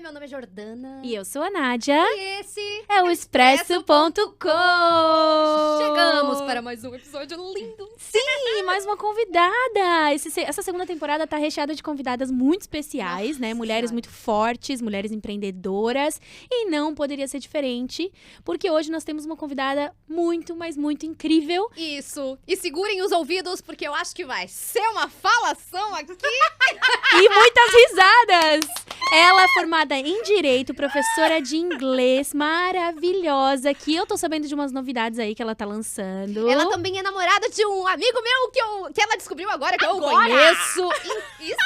meu nome é Jordana. E eu sou a Nádia. E esse é o Expresso.com. Chegamos para mais um episódio lindo. Sim, mais uma convidada. Essa segunda temporada tá recheada de convidadas muito especiais, né? Mulheres muito fortes, mulheres empreendedoras. E não poderia ser diferente, porque hoje nós temos uma convidada muito, mas muito incrível. Isso. E segurem os ouvidos, porque eu acho que vai ser uma falação aqui. E muitas risadas! Ela é formada em Direito, professora de inglês, maravilhosa, que eu tô sabendo de umas novidades aí que ela tá lançando. Ela também é namorada de um amigo meu que ela descobriu agora que eu conheço. Isso.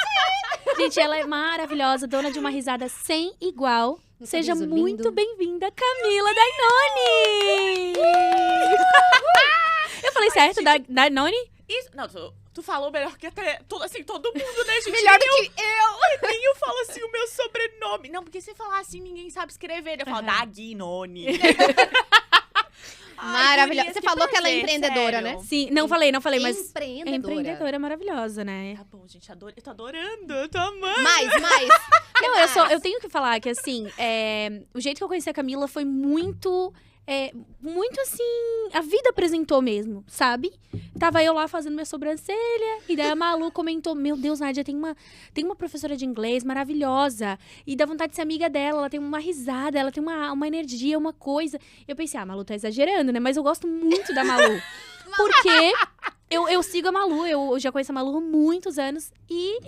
Gente, ela é maravilhosa, dona de uma risada sem igual. Um Seja sorriso muito lindo. Camila Dainoni! Eu falei certo, Dainoni? Isso, não, tu falou melhor que até todo mundo, né, gente? Melhor do que eu. Nem eu falo assim o meu sobrenome. Não, porque se falar assim, ninguém sabe escrever. Eu falo Daguinoni. Maravilhosa. Você falou que ela é empreendedora, né? Sim, não falei, mas Empreendedora. maravilhosa, né? Tá bom, gente, eu tô adorando, eu tô amando. Mais. Não, eu tenho que falar que, assim, o jeito que eu conheci a Camila foi muito assim, a vida apresentou mesmo, sabe? Tava eu lá fazendo minha sobrancelha, e daí a Malu comentou, meu Deus, Nádia, tem uma professora de inglês maravilhosa, e dá vontade de ser amiga dela, ela tem uma risada, ela tem uma energia, uma coisa. Eu pensei, a Malu tá exagerando, né? Mas eu gosto muito da Malu, porque eu sigo a Malu, eu já conheço a Malu há muitos anos, e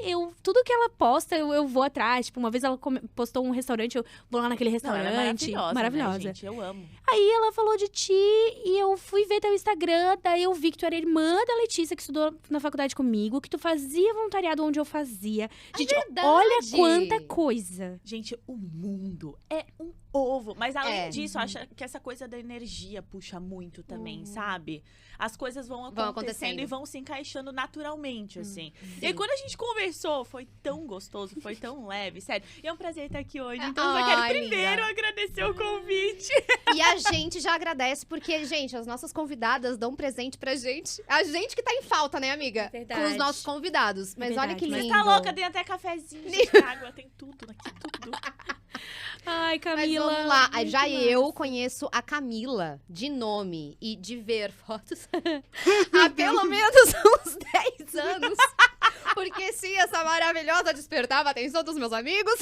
tudo que ela posta, eu vou atrás. Tipo, uma vez ela postou um restaurante, eu vou lá naquele Não, restaurante. ela é maravilhosa. Né, gente? Eu amo. Aí ela falou de ti, e eu fui ver teu Instagram, daí eu vi que tu era irmã da Letícia, que estudou na faculdade comigo, que tu fazia voluntariado onde eu fazia. Gente, verdade. olha quanta coisa. Gente, o mundo é um ovo. Mas além É. disso, eu acho que essa coisa da energia puxa muito também, sabe? As coisas vão acontecendo e vão se encaixando naturalmente, assim. E aí, quando a gente conversou, foi tão gostoso, foi tão leve, sério. E é um prazer estar aqui hoje. Então, eu só quero Ai, primeiro amiga. agradecer o convite. E a gente já agradece, porque, gente, as nossas convidadas dão um presente pra gente. A gente que tá em falta, né, amiga? Verdade. Com os nossos convidados. Mas Verdade. olha que lindo. Mas tá louca, tem até cafezinho, gente, água, tem tudo aqui, tudo. Ai, Mas Camila. vamos lá. muito Já massa. eu conheço a Camila de nome e de ver fotos há pelo menos uns 10 anos. Porque sim, essa maravilhosa despertava a atenção dos meus amigos.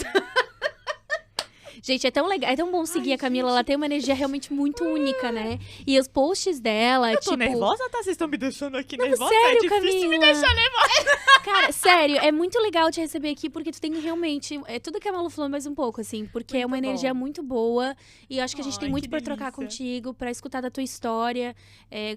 Gente, é tão legal, é tão bom seguir a Camila, ela tem uma energia realmente muito única, né? E os posts dela, Eu tô tipo... nervosa, tá? Vocês estão me deixando aqui Não, nervosa? sério, É difícil Camila. me deixar nervosa. Cara, sério, é muito legal te receber aqui, porque tu tem realmente... É tudo que a Malu falou, mais um pouco, assim. Porque é Muito uma bom. energia muito boa. E eu acho que a gente tem Ai, muito que pra trocar delícia. contigo, pra escutar da tua história.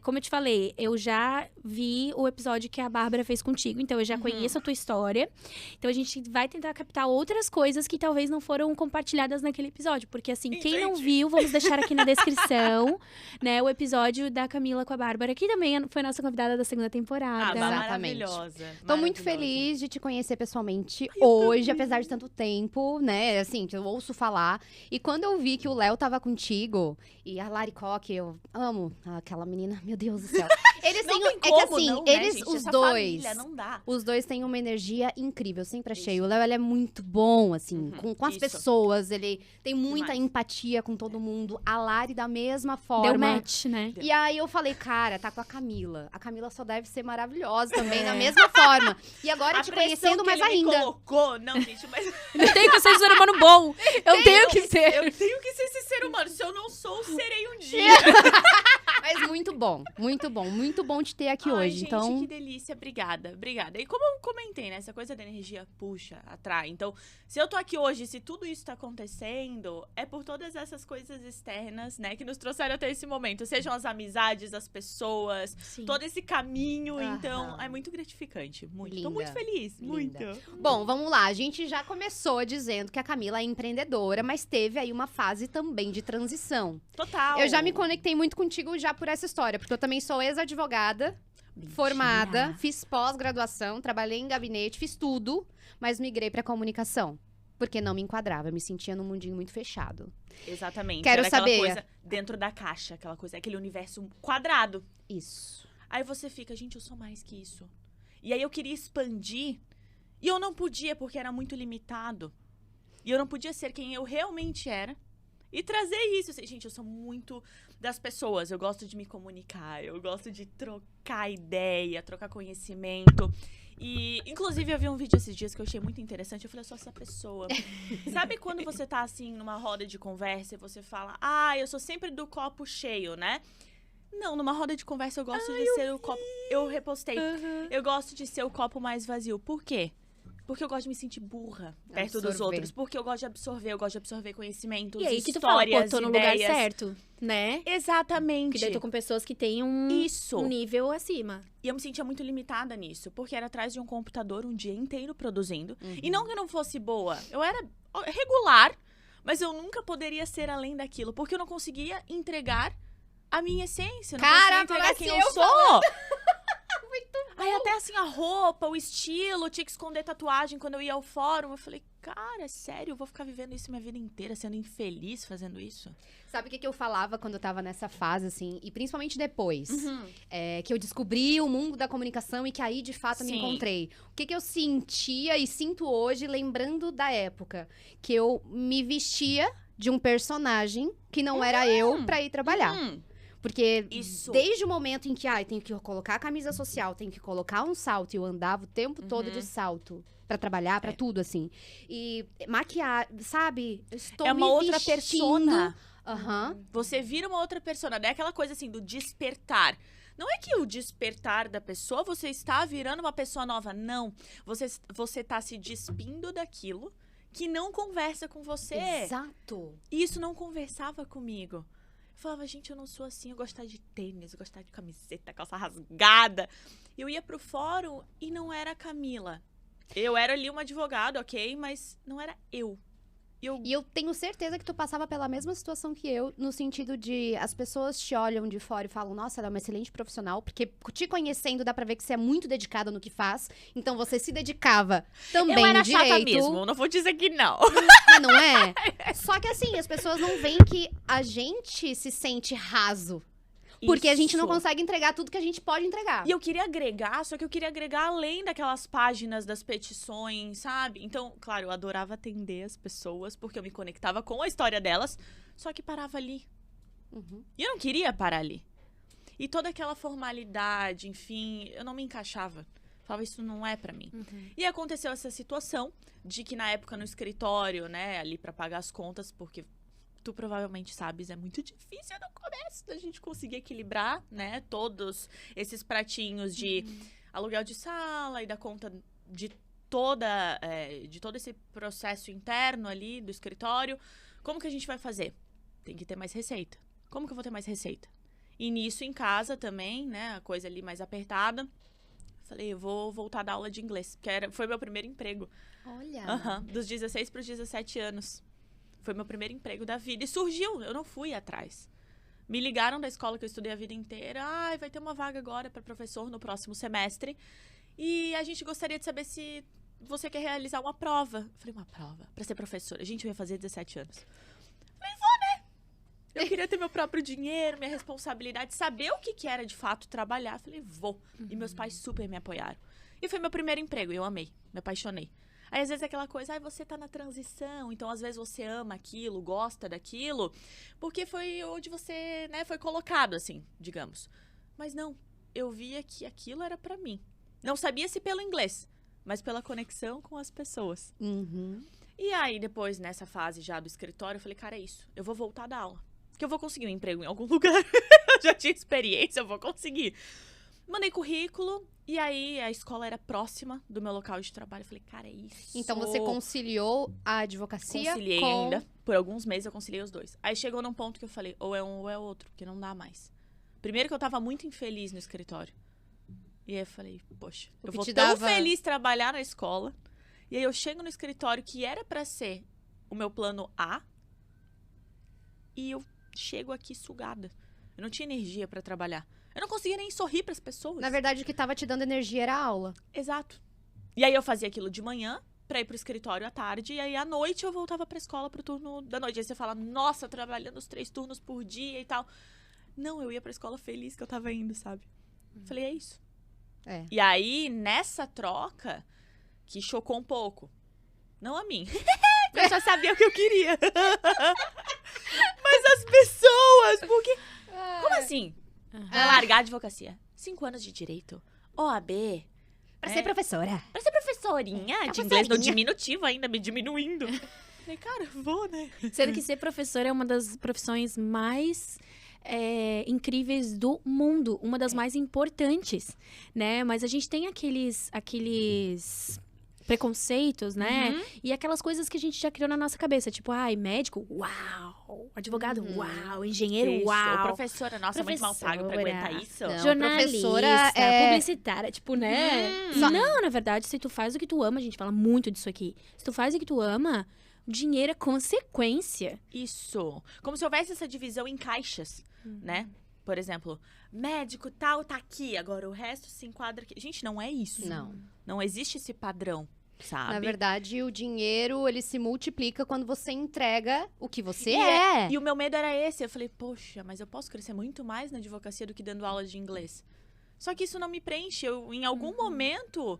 Como eu te falei, eu já vi o episódio que a Bárbara fez contigo. Então, eu já conheço a tua história. Então, a gente vai tentar captar outras coisas que talvez não foram compartilhadas naquele episódio. Porque, assim, quem não Entendi. viu, vamos deixar aqui na descrição, né? O episódio da Camila com a Bárbara, que também foi nossa convidada da segunda temporada. Exatamente. Maravilhosa. Tô muito maravilhosa. feliz de te conhecer pessoalmente hoje, apesar de tanto tempo, né? Assim, eu ouço falar. E quando eu vi que o Léo tava contigo, e a Lari Koch, eu amo aquela menina, meu Deus do céu. Eles Não têm, tem é que como, assim, não, né, eles, gente? os Essa dois, família, não dá. os dois têm uma energia incrível, eu sempre achei. O Léo, ele é muito bom, assim, com as isso. pessoas, ele tem muita Demais. empatia com todo mundo. A Lari da mesma forma. Deu match, né? E aí eu falei, cara, tá com a Camila. A Camila só deve ser maravilhosa também, da mesma forma. E agora A te pressão conhecendo que mais ele me ainda. colocou, não, gente, mas Eu tenho que ser um ser humano bom. Eu tenho que ser. eu tenho que ser esse ser humano. Se eu não sou, serei um dia. Mas muito bom, muito bom. Muito bom te ter aqui Ai, hoje. gente, Então, que delícia. Obrigada, obrigada. E como eu comentei, né? Essa coisa da energia puxa, atrai. Então, se eu tô aqui hoje, se tudo isso tá acontecendo, é por todas essas coisas externas, né? Que nos trouxeram até esse momento. Sejam as amizades, as pessoas, Sim. todo esse caminho. Aham. Então, é muito gratificante. Muito. Linda, Tô muito feliz. linda. Muito. bom, vamos lá. A gente já começou dizendo que a Camila é empreendedora, mas teve aí uma fase também de transição. Total. Eu já me conectei muito contigo já por essa história, porque eu também sou ex-advogada, formada, fiz pós-graduação, trabalhei em gabinete, fiz tudo, mas migrei pra comunicação. Porque não me enquadrava, eu me sentia num mundinho muito fechado. Exatamente. Quero Era aquela saber. coisa dentro da caixa, aquela coisa, aquele universo quadrado. Isso. Aí você fica, gente, eu sou mais que isso. E aí eu queria expandir e eu não podia porque era muito limitado. E eu não podia ser quem eu realmente era. E trazer isso. Gente, eu sou muito das pessoas. Eu gosto de me comunicar. Eu gosto de trocar ideia, trocar conhecimento. E, inclusive, eu vi um vídeo esses dias que eu achei muito interessante. Eu falei, eu sou essa pessoa. Sabe quando você tá, assim, numa roda de conversa e você fala, eu sou sempre do copo cheio, né? Não, numa roda de conversa eu gosto de ser o copo... Eu repostei. Eu gosto de ser o copo mais vazio. Por quê? Porque eu gosto de me sentir burra perto dos outros. Porque eu gosto de absorver conhecimentos, E aí que tu histórias, fala, pô, tô no lugar ideias. certo, né? Exatamente. Porque daí tô com pessoas que têm um nível acima. E eu me sentia muito limitada nisso. Porque era atrás de um computador um dia inteiro produzindo. E não que eu não fosse boa. Eu era regular, mas eu nunca poderia ser além daquilo. Porque eu não conseguia entregar a minha essência. Eu não conseguia entregar quem eu sou. Aí até assim, a roupa, o estilo, tinha que esconder tatuagem quando eu ia ao fórum. Eu falei, cara, é sério? Eu vou ficar vivendo isso minha vida inteira, sendo infeliz fazendo isso? Sabe o que eu falava quando eu tava nessa fase, assim? E principalmente depois. Que eu descobri o mundo da comunicação e que aí, de fato, eu me encontrei. O que eu sentia e sinto hoje, lembrando da época. Que eu me vestia de um personagem que não era eu pra ir trabalhar. Porque desde o momento em que, tenho que colocar a camisa social, tenho que colocar um salto, e eu andava o tempo todo de salto pra trabalhar, pra tudo, assim. E maquiar, sabe? Eu estou uma me outra vestindo. persona. Você vira uma outra persona. É aquela coisa assim do despertar. Não é que o despertar da pessoa, você está virando uma pessoa nova. Não. Você tá se despindo daquilo que não conversa com você. Exato. E isso não conversava comigo. Eu falava, gente, eu não sou assim, eu gostava de tênis, eu gostava de camiseta, calça rasgada. Eu ia pro fórum e não era a Camila. Eu era ali uma advogada, ok, mas não era eu. E eu tenho certeza que tu passava pela mesma situação que eu, no sentido de as pessoas te olham de fora e falam, nossa, ela é uma excelente profissional, porque te conhecendo dá pra ver que você é muito dedicada no que faz, então você se dedicava também eu era direito. chata mesmo, não vou dizer que não. Mas não é? Só que assim, as pessoas não veem que a gente se sente raso. Porque a gente não consegue entregar tudo que a gente pode entregar. E eu queria agregar, só que eu queria agregar além daquelas páginas das petições, sabe? Então, claro, eu adorava atender as pessoas, porque eu me conectava com a história delas, só que parava ali. E eu não queria parar ali. E toda aquela formalidade, enfim, eu não me encaixava. Falava, isso não é pra mim. E aconteceu essa situação de que na época no escritório, né, ali pra pagar as contas, porque... tu provavelmente sabes, é muito difícil no começo da gente conseguir equilibrar, né, todos esses pratinhos de aluguel de sala e da conta de todo esse processo interno ali do escritório. Como que a gente vai fazer? Tem que ter mais receita. Como que eu vou ter mais receita? E nisso, em casa também, né, a coisa ali mais apertada. Falei, eu vou voltar a dar aula de inglês, porque foi meu primeiro emprego. Olha! Dos 16 para os 17 anos. Foi meu primeiro emprego da vida. E surgiu, eu não fui atrás. Me ligaram da escola que eu estudei a vida inteira. Vai ter uma vaga agora para professor no próximo semestre. E a gente gostaria de saber se você quer realizar uma prova. Eu falei, uma prova? Para ser professora. Gente, eu ia fazer 17 anos. Eu falei, vou, né? Eu queria ter meu próprio dinheiro, minha responsabilidade, saber o que era de fato trabalhar. Eu falei, vou. E meus pais super me apoiaram. E foi meu primeiro emprego. E eu amei, me apaixonei. Aí, às vezes, é aquela coisa, você tá na transição, então, às vezes, você ama aquilo, gosta daquilo, porque foi onde você, né, foi colocado, assim, digamos. Mas não, eu via que aquilo era pra mim. Não sabia se pelo inglês, mas pela conexão com as pessoas. E aí, depois, nessa fase já do escritório, eu falei, cara, é isso, eu vou voltar a dar aula. Porque eu vou conseguir um emprego em algum lugar. Eu já tinha experiência, eu vou conseguir. Mandei currículo. E aí, a escola era próxima do meu local de trabalho. Eu falei, cara, é isso. Então, você conciliou a advocacia Conciliei ainda. Por alguns meses, eu conciliei os dois. Aí, chegou num ponto que eu falei, ou é um ou é outro, porque não dá mais. Primeiro que eu tava muito infeliz no escritório. E aí, eu falei, poxa, eu vou tão feliz trabalhar na escola. E aí, eu chego no escritório, que era pra ser o meu plano A. E eu chego aqui sugada. Eu não tinha energia pra trabalhar. Eu não conseguia nem sorrir pras pessoas. Na verdade, o que tava te dando energia era a aula. Exato. E aí eu fazia aquilo de manhã, pra ir pro escritório à tarde, e aí à noite eu voltava pra escola pro turno da noite. Aí você fala, nossa, trabalhando os 3 turnos por dia e tal. Não, eu ia pra escola feliz que eu tava indo, sabe? Falei, é isso. E aí, nessa troca, que chocou um pouco. Não a mim. Porque eu já sabia o que eu queria. Mas as pessoas, porque... Como assim? Vai largar a advocacia? 5 anos de direito. OAB. Pra ser professora. Pra ser professorinha de inglês no diminutivo ainda, me diminuindo. Falei, cara, eu vou, né? Sendo que ser professora é uma das profissões mais incríveis do mundo. Uma das mais importantes, né? Mas a gente tem aqueles preconceitos, né? E aquelas coisas que a gente já criou na nossa cabeça. Tipo, médico, uau! Advogado, uau! Engenheiro, Isso. uau! Ou professora, nossa, muito mal pago pra aguentar isso. Não, Jornalista, professora publicitária, tipo, né? Não, na verdade, se tu faz o que tu ama, a gente fala muito disso aqui. Se tu faz o que tu ama, o dinheiro é consequência. Isso. Como se houvesse essa divisão em caixas, né? Por exemplo, médico tal tá aqui, agora o resto se enquadra aqui. Gente, não é isso. Não. Não existe esse padrão, sabe? Na verdade, o dinheiro, ele se multiplica quando você entrega o que você E o meu medo era esse. Eu falei, poxa, mas eu posso crescer muito mais na advocacia do que dando aula de inglês. Só que isso não me preenche. Em algum momento,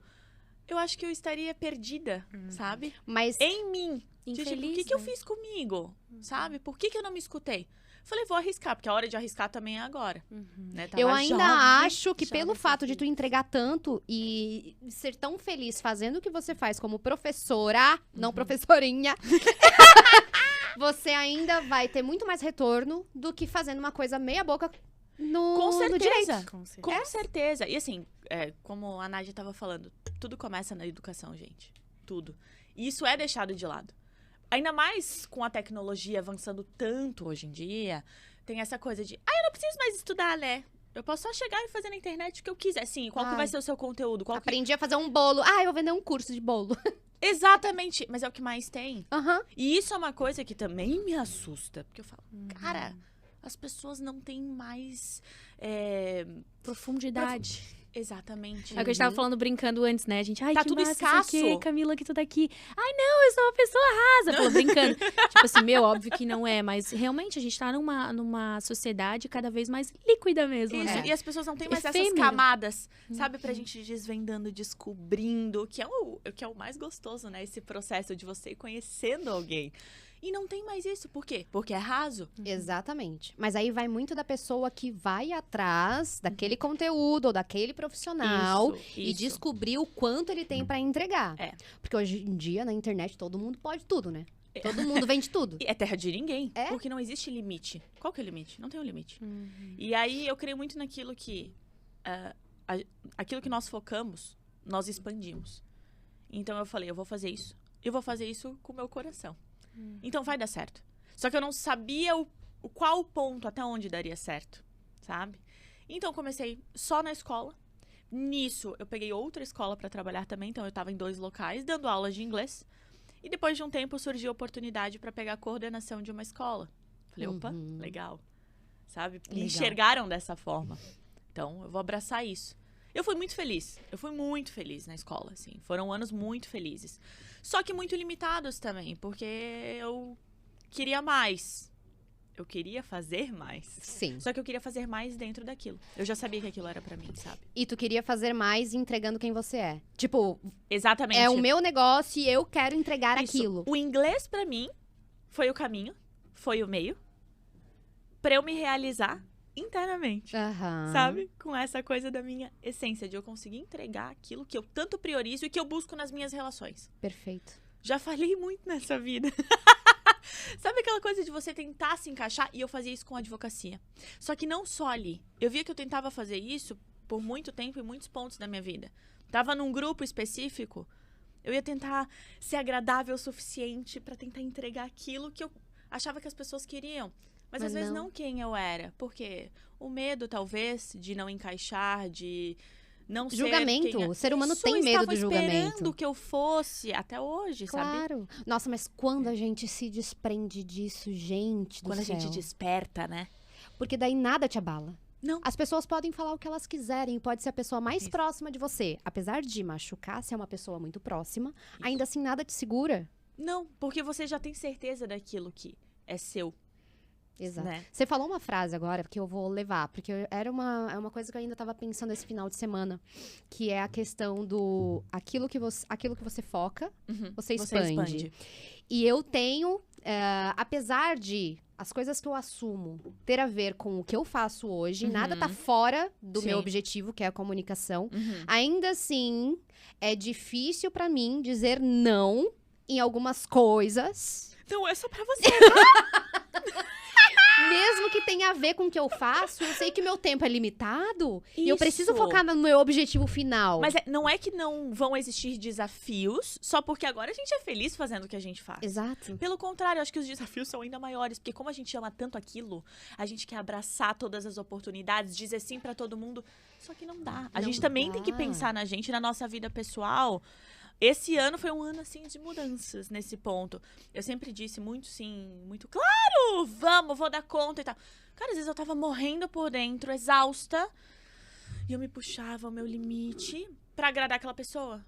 eu acho que eu estaria perdida, sabe? Mas Em mim. Infeliz, Tipo, o que eu né? fiz comigo, sabe? Por que eu não me escutei? Falei, vou arriscar, porque a hora de arriscar também é agora. Né? Tava eu ainda jovem. acho que jovem pelo fato de sensível. tu entregar tanto e ser tão feliz fazendo o que você faz como professora, não professorinha, você ainda vai ter muito mais retorno do que fazendo uma coisa meia boca Com no direito. certeza. Com certeza. Com certeza. E assim, como a Nádia estava falando, tudo começa na educação, gente. Tudo. E isso é deixado de lado. Ainda mais com a tecnologia avançando tanto hoje em dia, tem essa coisa de, eu não preciso mais estudar, né? Eu posso só chegar e fazer na internet o que eu quiser. Sim, qual que vai ser o seu conteúdo? Aprendi a fazer um bolo. Eu vou vender um curso de bolo. Exatamente, mas é o que mais tem. Aham. E isso é uma coisa que também me assusta. Porque eu falo, cara, as pessoas não têm mais... Profundidade. Exatamente. É o que a gente tava falando brincando antes, né? A gente, Tá que tudo massa, escasso. isso aqui, Camila, que tu tá aqui. Ai, não, eu sou uma pessoa rasa. Falou, brincando. Tipo assim, óbvio que não é, mas realmente a gente tá numa sociedade cada vez mais líquida mesmo, Isso, né? e as pessoas não têm mais essas Efêmero. camadas, sabe? Pra gente ir desvendando, descobrindo, que é o mais gostoso, né? Esse processo de você ir conhecendo alguém. E não tem mais isso. Por quê? Porque é raso. Exatamente. Mas aí vai muito da pessoa que vai atrás daquele conteúdo ou daquele profissional e Isso. descobrir o quanto ele tem pra entregar. É. Porque hoje em dia, na internet, todo mundo pode tudo, né? Todo mundo vende tudo. E é terra de ninguém. É? Porque não existe limite. Qual que é o limite? Não tem um limite. E aí eu creio muito naquilo que... aquilo que nós focamos, nós expandimos. Então eu falei, eu vou fazer isso. Eu vou fazer isso com o meu coração. Então vai dar certo. Só que eu não sabia qual o ponto, até onde daria certo, sabe? Então eu comecei só na escola. Nisso, eu peguei outra escola pra trabalhar também. Então eu tava em 2 locais, dando aulas de inglês. E depois de um tempo, surgiu a oportunidade pra pegar a coordenação de uma escola. Falei, opa, legal. Sabe? Me Legal. enxergaram dessa forma. Então, eu vou abraçar isso. Eu fui muito feliz. Eu fui muito feliz na escola, assim. Foram anos muito felizes. Só que muito limitados também, porque eu queria mais. Eu queria fazer mais. Sim. Só que eu queria fazer mais dentro daquilo. Eu já sabia que aquilo era pra mim, sabe? E tu queria fazer mais entregando quem você é. Tipo, Exatamente. é o meu negócio e eu quero entregar Isso. aquilo. O inglês, pra mim, foi o caminho, foi o meio, pra eu me realizar internamente. Aham. Sabe? Com essa coisa da minha essência, de eu conseguir entregar aquilo que eu tanto priorizo e que eu busco nas minhas relações. Perfeito. Já falei muito nessa vida. Sabe aquela coisa de você tentar se encaixar? E eu fazia isso com a advocacia. Só que não só ali. Eu via que eu tentava fazer isso por muito tempo em muitos pontos da minha vida. Tava num grupo específico, eu ia tentar ser agradável o suficiente pra tentar entregar aquilo que eu achava que as pessoas queriam. Mas às vezes não quem eu era. Porque o medo, talvez, de não encaixar, de não ser Julgamento. quem O ser humano Isso, tem medo do estava julgamento. esperando que eu fosse até hoje, sabe? Claro. Nossa, mas quando a gente se desprende disso, gente do Quando céu. a gente desperta, né? Porque daí nada te abala. Não. As pessoas podem falar o que elas quiserem, pode ser a pessoa mais Isso. próxima de você. Apesar de machucar, se é uma pessoa muito próxima, ainda assim nada te segura. Não, porque você já tem certeza daquilo que é seu. Exato. né? Você falou uma frase agora que eu vou levar, porque é uma coisa que eu ainda estava pensando esse final de semana, que é a questão do aquilo que você foca, Uhum. você expande. E eu tenho, apesar de as coisas que eu assumo ter a ver com o que eu faço hoje, Uhum. nada tá fora do Sim. meu objetivo, que é a comunicação. Uhum. Ainda assim, é difícil pra mim dizer não em algumas coisas, Então, é só pra você. mesmo que tenha a ver com o que eu faço. Eu sei que o meu tempo é limitado e eu preciso Isso. focar no meu objetivo final. Mas não é que não vão existir desafios só porque agora a gente é feliz fazendo o que a gente faz. Exato. Pelo contrário, eu acho que os desafios são ainda maiores, porque como a gente ama tanto aquilo, a gente quer abraçar todas as oportunidades, dizer sim pra todo mundo, só que não dá. A Não gente também dá. tem que pensar na gente, na nossa vida pessoal. Esse ano foi um ano, assim, de mudanças nesse ponto. Eu sempre disse muito sim, muito claro, vou dar conta e tal. Cara, às vezes eu tava morrendo por dentro, exausta, e eu me puxava ao meu limite pra agradar aquela pessoa.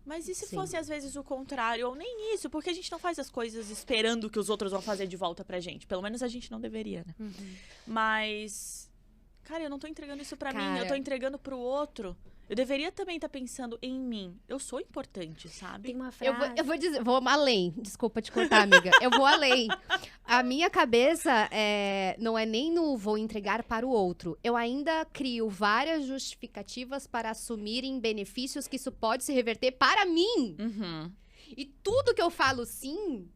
Mas e se Sim. fosse, às vezes, o contrário? Ou nem isso, porque a gente não faz as coisas esperando que os outros vão fazer de volta pra gente. Pelo menos a gente não deveria, né? Mas, cara, eu não tô entregando isso pra mim, eu tô entregando pro outro. Eu deveria também estar pensando em mim. Eu sou importante, sabe? Tem uma frase. Eu vou dizer, vou além. Desculpa te cortar, amiga. Eu vou além. A minha cabeça não é nem no vou entregar para o outro. Eu ainda crio várias justificativas para assumirem benefícios que isso pode se reverter para mim. Uhum. E tudo que eu falo sim,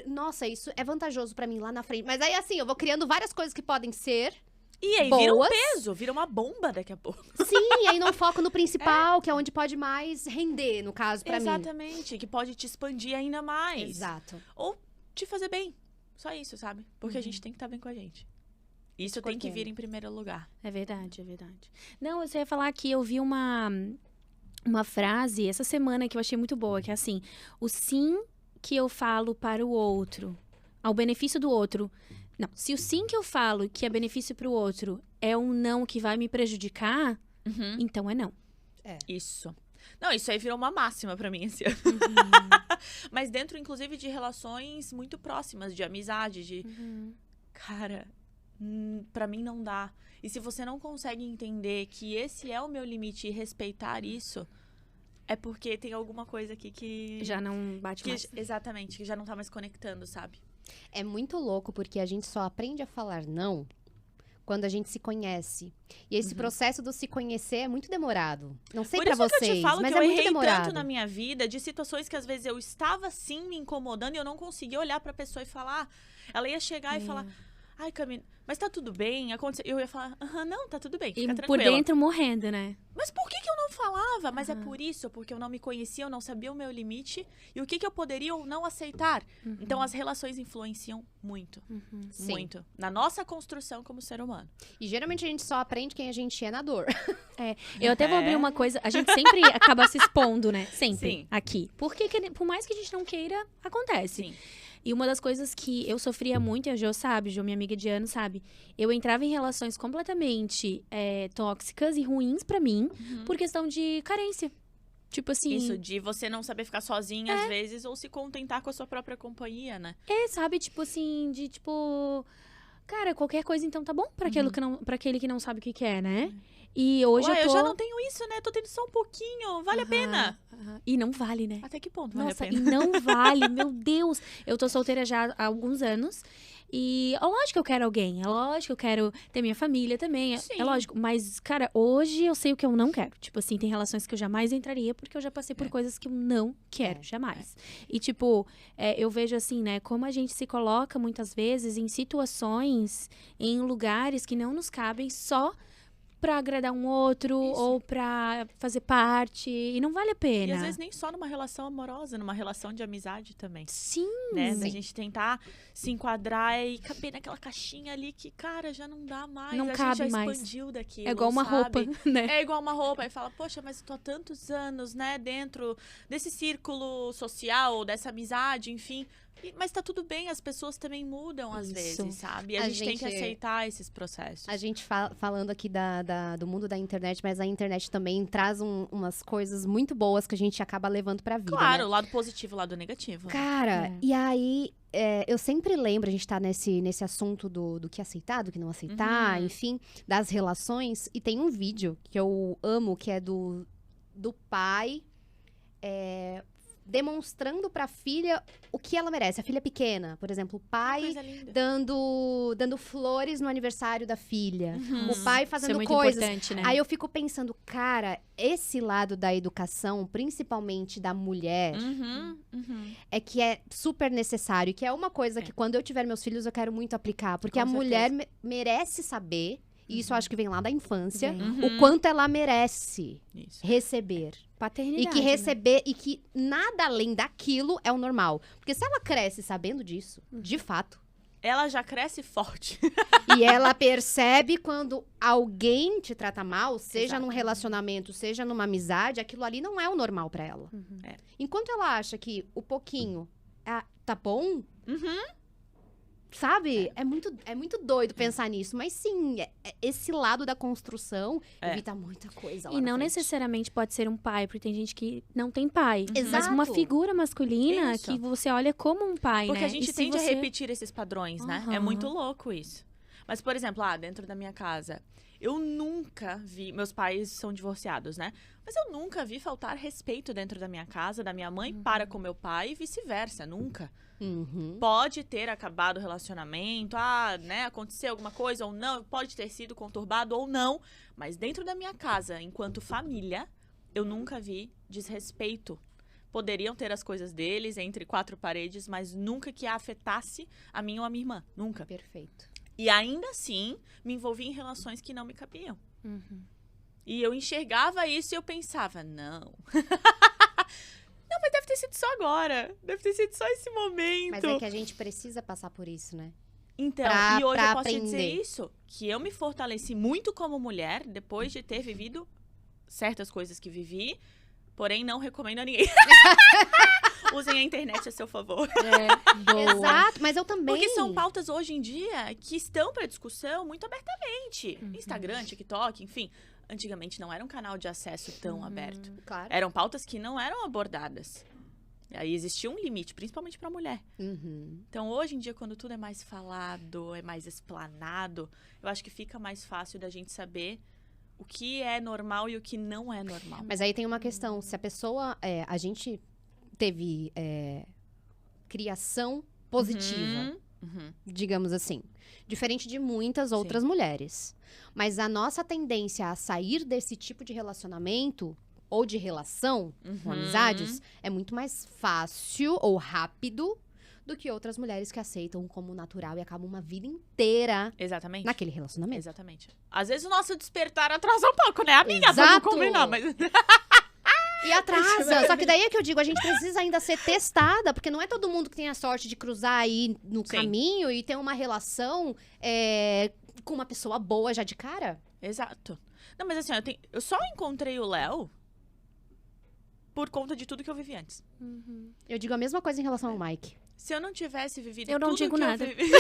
nossa, isso é vantajoso para mim lá na frente. Mas aí assim, eu vou criando várias coisas que podem ser. E aí vira um Boas. peso, vira uma bomba daqui a pouco. Sim, e aí não foco no principal, que é onde pode mais render, no caso, pra mim. Exatamente, que pode te expandir ainda mais. Exato. Ou te fazer bem. Só isso, sabe? Porque a gente tem que estar bem com a gente. Isso tem que vir em primeiro lugar. É verdade, é verdade. Não, eu só ia falar que eu vi uma frase essa semana que eu achei muito boa, que é assim: o sim que eu falo para o outro, ao benefício do outro. Não, se o sim que eu falo que é benefício para o outro é um não que vai me prejudicar, então é não. Isso. Não, isso aí virou uma máxima pra mim esse ano. Mas dentro, inclusive, de relações muito próximas, de amizade, de... Cara, pra mim não dá. E se você não consegue entender que esse é o meu limite e respeitar isso, é porque tem alguma coisa aqui que... Já não bate mais. Exatamente, que já não tá mais conectando, sabe? É muito louco porque a gente só aprende a falar não quando a gente se conhece. E esse processo do se conhecer é muito demorado. Não sei Por pra isso que eu vocês, te falo mas que eu é muito errei demorado. tanto na minha vida, de situações que às vezes eu estava sim me incomodando e eu não conseguia olhar pra pessoa e falar. Ela ia chegar e falar, ai, Camila, mas tá tudo bem? Aconteceu. Eu ia falar, não, tá tudo bem, E fica por tranquila. dentro morrendo, né? Mas por que eu não falava? Mas é por isso, porque eu não me conhecia, eu não sabia o meu limite e o que eu poderia ou não aceitar. Então as relações influenciam muito, Sim. muito, na nossa construção como ser humano. E geralmente a gente só aprende quem a gente é na dor. Eu até vou abrir uma coisa, a gente sempre acaba se expondo, né? Sempre, Sim. aqui. Porque por mais que a gente não queira, acontece. Sim. E uma das coisas que eu sofria muito, e a Jo sabe, Jo, minha amiga de ano, sabe? Eu entrava em relações completamente tóxicas e ruins pra mim, por questão de carência. Tipo assim... Isso, de você não saber ficar sozinha às vezes ou se contentar com a sua própria companhia, né? sabe? Tipo assim, de tipo... Cara, qualquer coisa então tá bom pra aquele que não sabe o que quer, né? E hoje Ué, eu tô... eu já não tenho isso, né? Tô tendo só um pouquinho, vale a pena. E não vale, né? Até que ponto vale Nossa, a e pena? não vale, meu Deus. Eu tô solteira já há alguns anos. E é lógico que eu quero alguém. É lógico que eu quero ter minha família também. Sim. É lógico. Mas, cara, hoje eu sei o que eu não quero. Tipo assim, tem relações que eu jamais entraria porque eu já passei por coisas que eu não quero, jamais. E, tipo, eu vejo assim, né? Como a gente se coloca muitas vezes em situações, em lugares que não nos cabem só pra agradar um outro ou pra fazer parte. E não vale a pena. E às vezes nem só numa relação amorosa, numa relação de amizade também. Sim. Né? Da gente tentar se enquadrar e caber naquela caixinha ali que, cara, já não dá mais. Não a cabe gente já mais. expandiu daquilo, É igual uma sabe? roupa, né? É igual uma roupa. E fala, poxa, mas eu tô há tantos anos, né, dentro desse círculo social, dessa amizade, enfim. Mas tá tudo bem, as pessoas também mudam às Isso. vezes, sabe? E a gente tem que aceitar esses processos. A gente falando aqui do mundo da internet, mas a internet também traz umas coisas muito boas que a gente acaba levando pra vida, Claro, né? o lado positivo, o lado negativo. Cara, e aí, eu sempre lembro, a gente tá nesse assunto do que aceitar, do que não aceitar, enfim, das relações. E tem um vídeo que eu amo, que é do pai demonstrando pra filha o que ela merece. A filha pequena, por exemplo, o pai Coisa linda. dando flores no aniversário da filha. O pai Isso é fazendo muito coisas. importante, né? Aí eu fico pensando, cara, esse lado da educação, principalmente da mulher, é que é super necessário. Que é uma coisa que quando eu tiver meus filhos eu quero muito aplicar. Porque Com a mulher merece saber, e isso eu acho que vem lá da infância, o quanto ela merece Isso. receber. Paternidade, E que receber, e que nada além daquilo é o normal. Porque se ela cresce sabendo disso, de fato, Ela já cresce forte. e ela percebe quando alguém te trata mal, seja Exato. num relacionamento, seja numa amizade, aquilo ali não é o normal pra ela. É. Enquanto ela acha que o pouquinho tá bom, sabe? É muito doido pensar nisso. Mas sim, esse lado da construção evita muita coisa lá E na não frente. necessariamente pode ser um pai, porque tem gente que não tem pai. Mas Exato. uma figura masculina Isso. que você olha como um pai, Porque né? a gente E se tende a você- repetir esses padrões, né? É Aham. muito louco isso. Mas, por exemplo, dentro da minha casa, eu nunca vi... Meus pais são divorciados, né? Mas eu nunca vi faltar respeito dentro da minha casa, da minha mãe para com meu pai e vice-versa. Nunca. Uhum. Pode ter acabado o relacionamento, né? Aconteceu alguma coisa ou não. Pode ter sido conturbado ou não. Mas dentro da minha casa, enquanto família, eu nunca vi desrespeito. Poderiam ter as coisas deles entre quatro paredes, mas nunca que afetasse a mim ou a minha irmã. Nunca. Perfeito. E ainda assim, me envolvi em relações que não me cabiam. Uhum. E eu enxergava isso e eu pensava, não. Não, mas deve ter sido só agora. Deve ter sido só esse momento. Mas é que a gente precisa passar por isso, né? Então, pra- e hoje pra eu posso te dizer aprender. isso, que eu me fortaleci muito como mulher depois de ter vivido certas coisas que vivi, porém não recomendo a ninguém. Usem a internet a seu favor. Boa. Exato, mas eu também. Porque são pautas hoje em dia que estão para discussão muito abertamente. Instagram, TikTok, enfim. Antigamente não era um canal de acesso tão aberto. Claro. Eram pautas que não eram abordadas. E aí existia um limite, principalmente para mulher. Uhum. Então, hoje em dia, quando tudo é mais falado, é mais explanado, eu acho que fica mais fácil da gente saber o que é normal e o que não é normal. Mas aí tem uma questão, se a pessoa, a gente teve criação positiva, digamos assim, diferente de muitas outras mulheres. Mas a nossa tendência a sair desse tipo de relacionamento ou de relação com amizades é muito mais fácil ou rápido do que outras mulheres que aceitam como natural e acabam uma vida inteira Exatamente. naquele relacionamento. Exatamente. Às vezes o nosso despertar atrasa um pouco, né, amiga? Vamos Exato. combinar, mas... E atrasa. Só que daí é que eu digo, a gente precisa ainda ser testada, porque não é todo mundo que tem a sorte de cruzar aí no Sim. caminho e ter uma relação com uma pessoa boa já de cara. Exato. Não, mas assim, eu só encontrei o Léo por conta de tudo que eu vivi antes. Eu digo a mesma coisa em relação ao Mike. Se eu não tivesse vivido Eu não tudo digo que nada. eu vivi...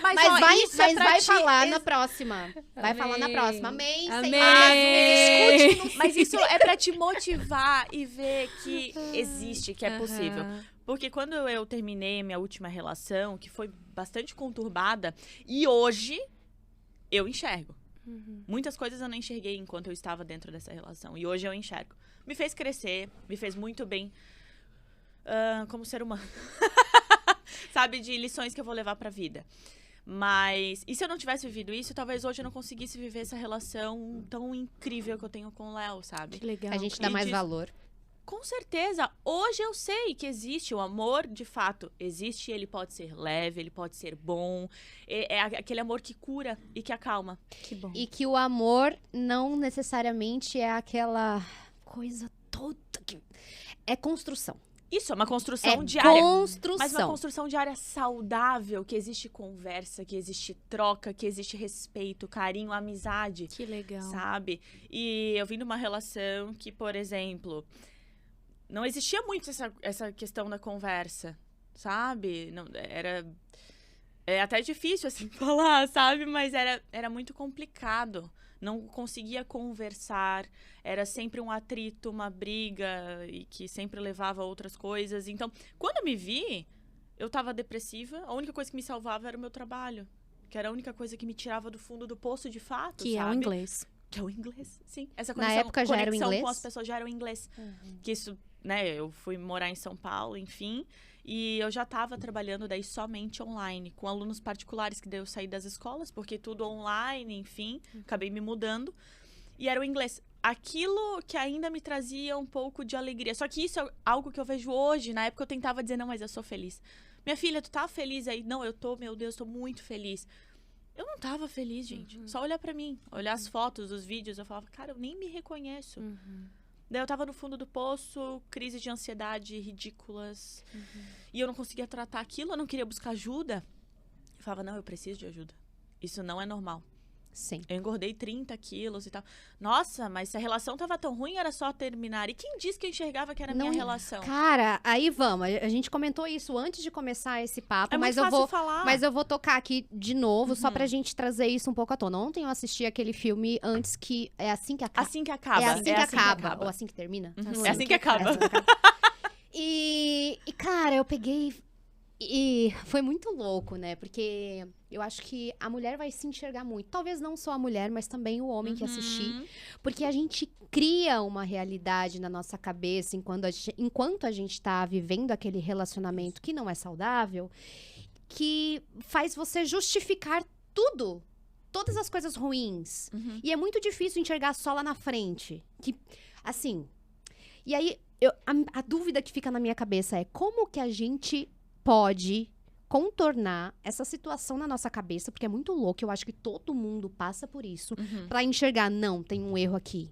Mas ó, vai, isso é pra ti. falar na próxima. Vai falar na Amém. próxima. Amém, Amém. Senhor. Discute no Mas isso é pra te motivar e ver que existe, que é possível. Aham. Porque quando eu terminei a minha última relação, que foi bastante conturbada, e hoje eu enxergo. Muitas coisas eu não enxerguei enquanto eu estava dentro dessa relação. E hoje eu enxergo. Me fez crescer, me fez muito bem como ser humano. Sabe, de lições que eu vou levar pra vida. Mas, e se eu não tivesse vivido isso, talvez hoje eu não conseguisse viver essa relação tão incrível que eu tenho com o Léo, sabe? Que legal. A gente dá E mais diz- valor. Com certeza, hoje eu sei que existe o amor, de fato, existe, ele pode ser leve, ele pode ser bom, é aquele amor que cura e que acalma. Que bom. E que o amor não necessariamente é aquela coisa toda que... É construção. Isso, é uma construção É diária. construção. Mas uma construção diária saudável, que existe conversa, que existe troca, que existe respeito, carinho, amizade. Que legal. Sabe? E eu vim de uma relação que, por exemplo, não existia muito essa questão da conversa, sabe? Não, é até difícil, assim, falar, sabe? Mas era muito complicado. Não conseguia conversar. Era sempre um atrito, uma briga, e que sempre levava a outras coisas. Então, quando eu me vi, eu tava depressiva. A única coisa que me salvava era o meu trabalho. Que era a única coisa que me tirava do fundo do poço, de fato, Que sabe? é o inglês. Que é o inglês, sim. Essa Na época já era o conexão inglês? com as pessoas já era o inglês. Que isso, né, eu fui morar em São Paulo, enfim, e eu já estava trabalhando daí somente online, com alunos particulares, que daí eu saí das escolas, porque tudo online, enfim, acabei me mudando, e era o inglês. Aquilo que ainda me trazia um pouco de alegria, só que isso é algo que eu vejo hoje. Na época eu tentava dizer, não, mas eu sou feliz. Minha filha, tu tá feliz aí? Não, eu tô, meu Deus, tô muito feliz. Eu não tava feliz, gente. Só olhar pra mim, olhar as fotos, os vídeos, eu falava, cara, eu nem me reconheço. Daí eu tava no fundo do poço, crise de ansiedade ridículas. E eu não conseguia tratar aquilo, eu não queria buscar ajuda. Eu falava, não, eu preciso de ajuda. Isso não é normal. Sim. Eu engordei 30 quilos e tal. Nossa, mas se a relação tava tão ruim, era só terminar. E quem disse que eu enxergava que era a minha relação? Cara, aí vamos. A gente comentou isso antes de começar esse papo, É mas muito eu fácil vou. falar. Mas eu vou tocar aqui de novo, só pra gente trazer isso um pouco à tona. Ontem eu assisti aquele filme antes que. É assim que acaba. Assim que acaba. É assim que acaba. Ou assim que termina? É assim que acaba. E, cara, eu peguei. E foi muito louco, né? Porque eu acho que a mulher vai se enxergar muito. Talvez não só a mulher, mas também o homem que assistir. Porque a gente cria uma realidade na nossa cabeça enquanto a gente tá vivendo aquele relacionamento que não é saudável, que faz você justificar tudo. Todas as coisas ruins. E é muito difícil enxergar só lá na frente. Que, assim... E aí, a dúvida que fica na minha cabeça é como que a gente pode contornar essa situação na nossa cabeça, porque é muito louco, eu acho que todo mundo passa por isso, pra enxergar, não, tem um erro aqui.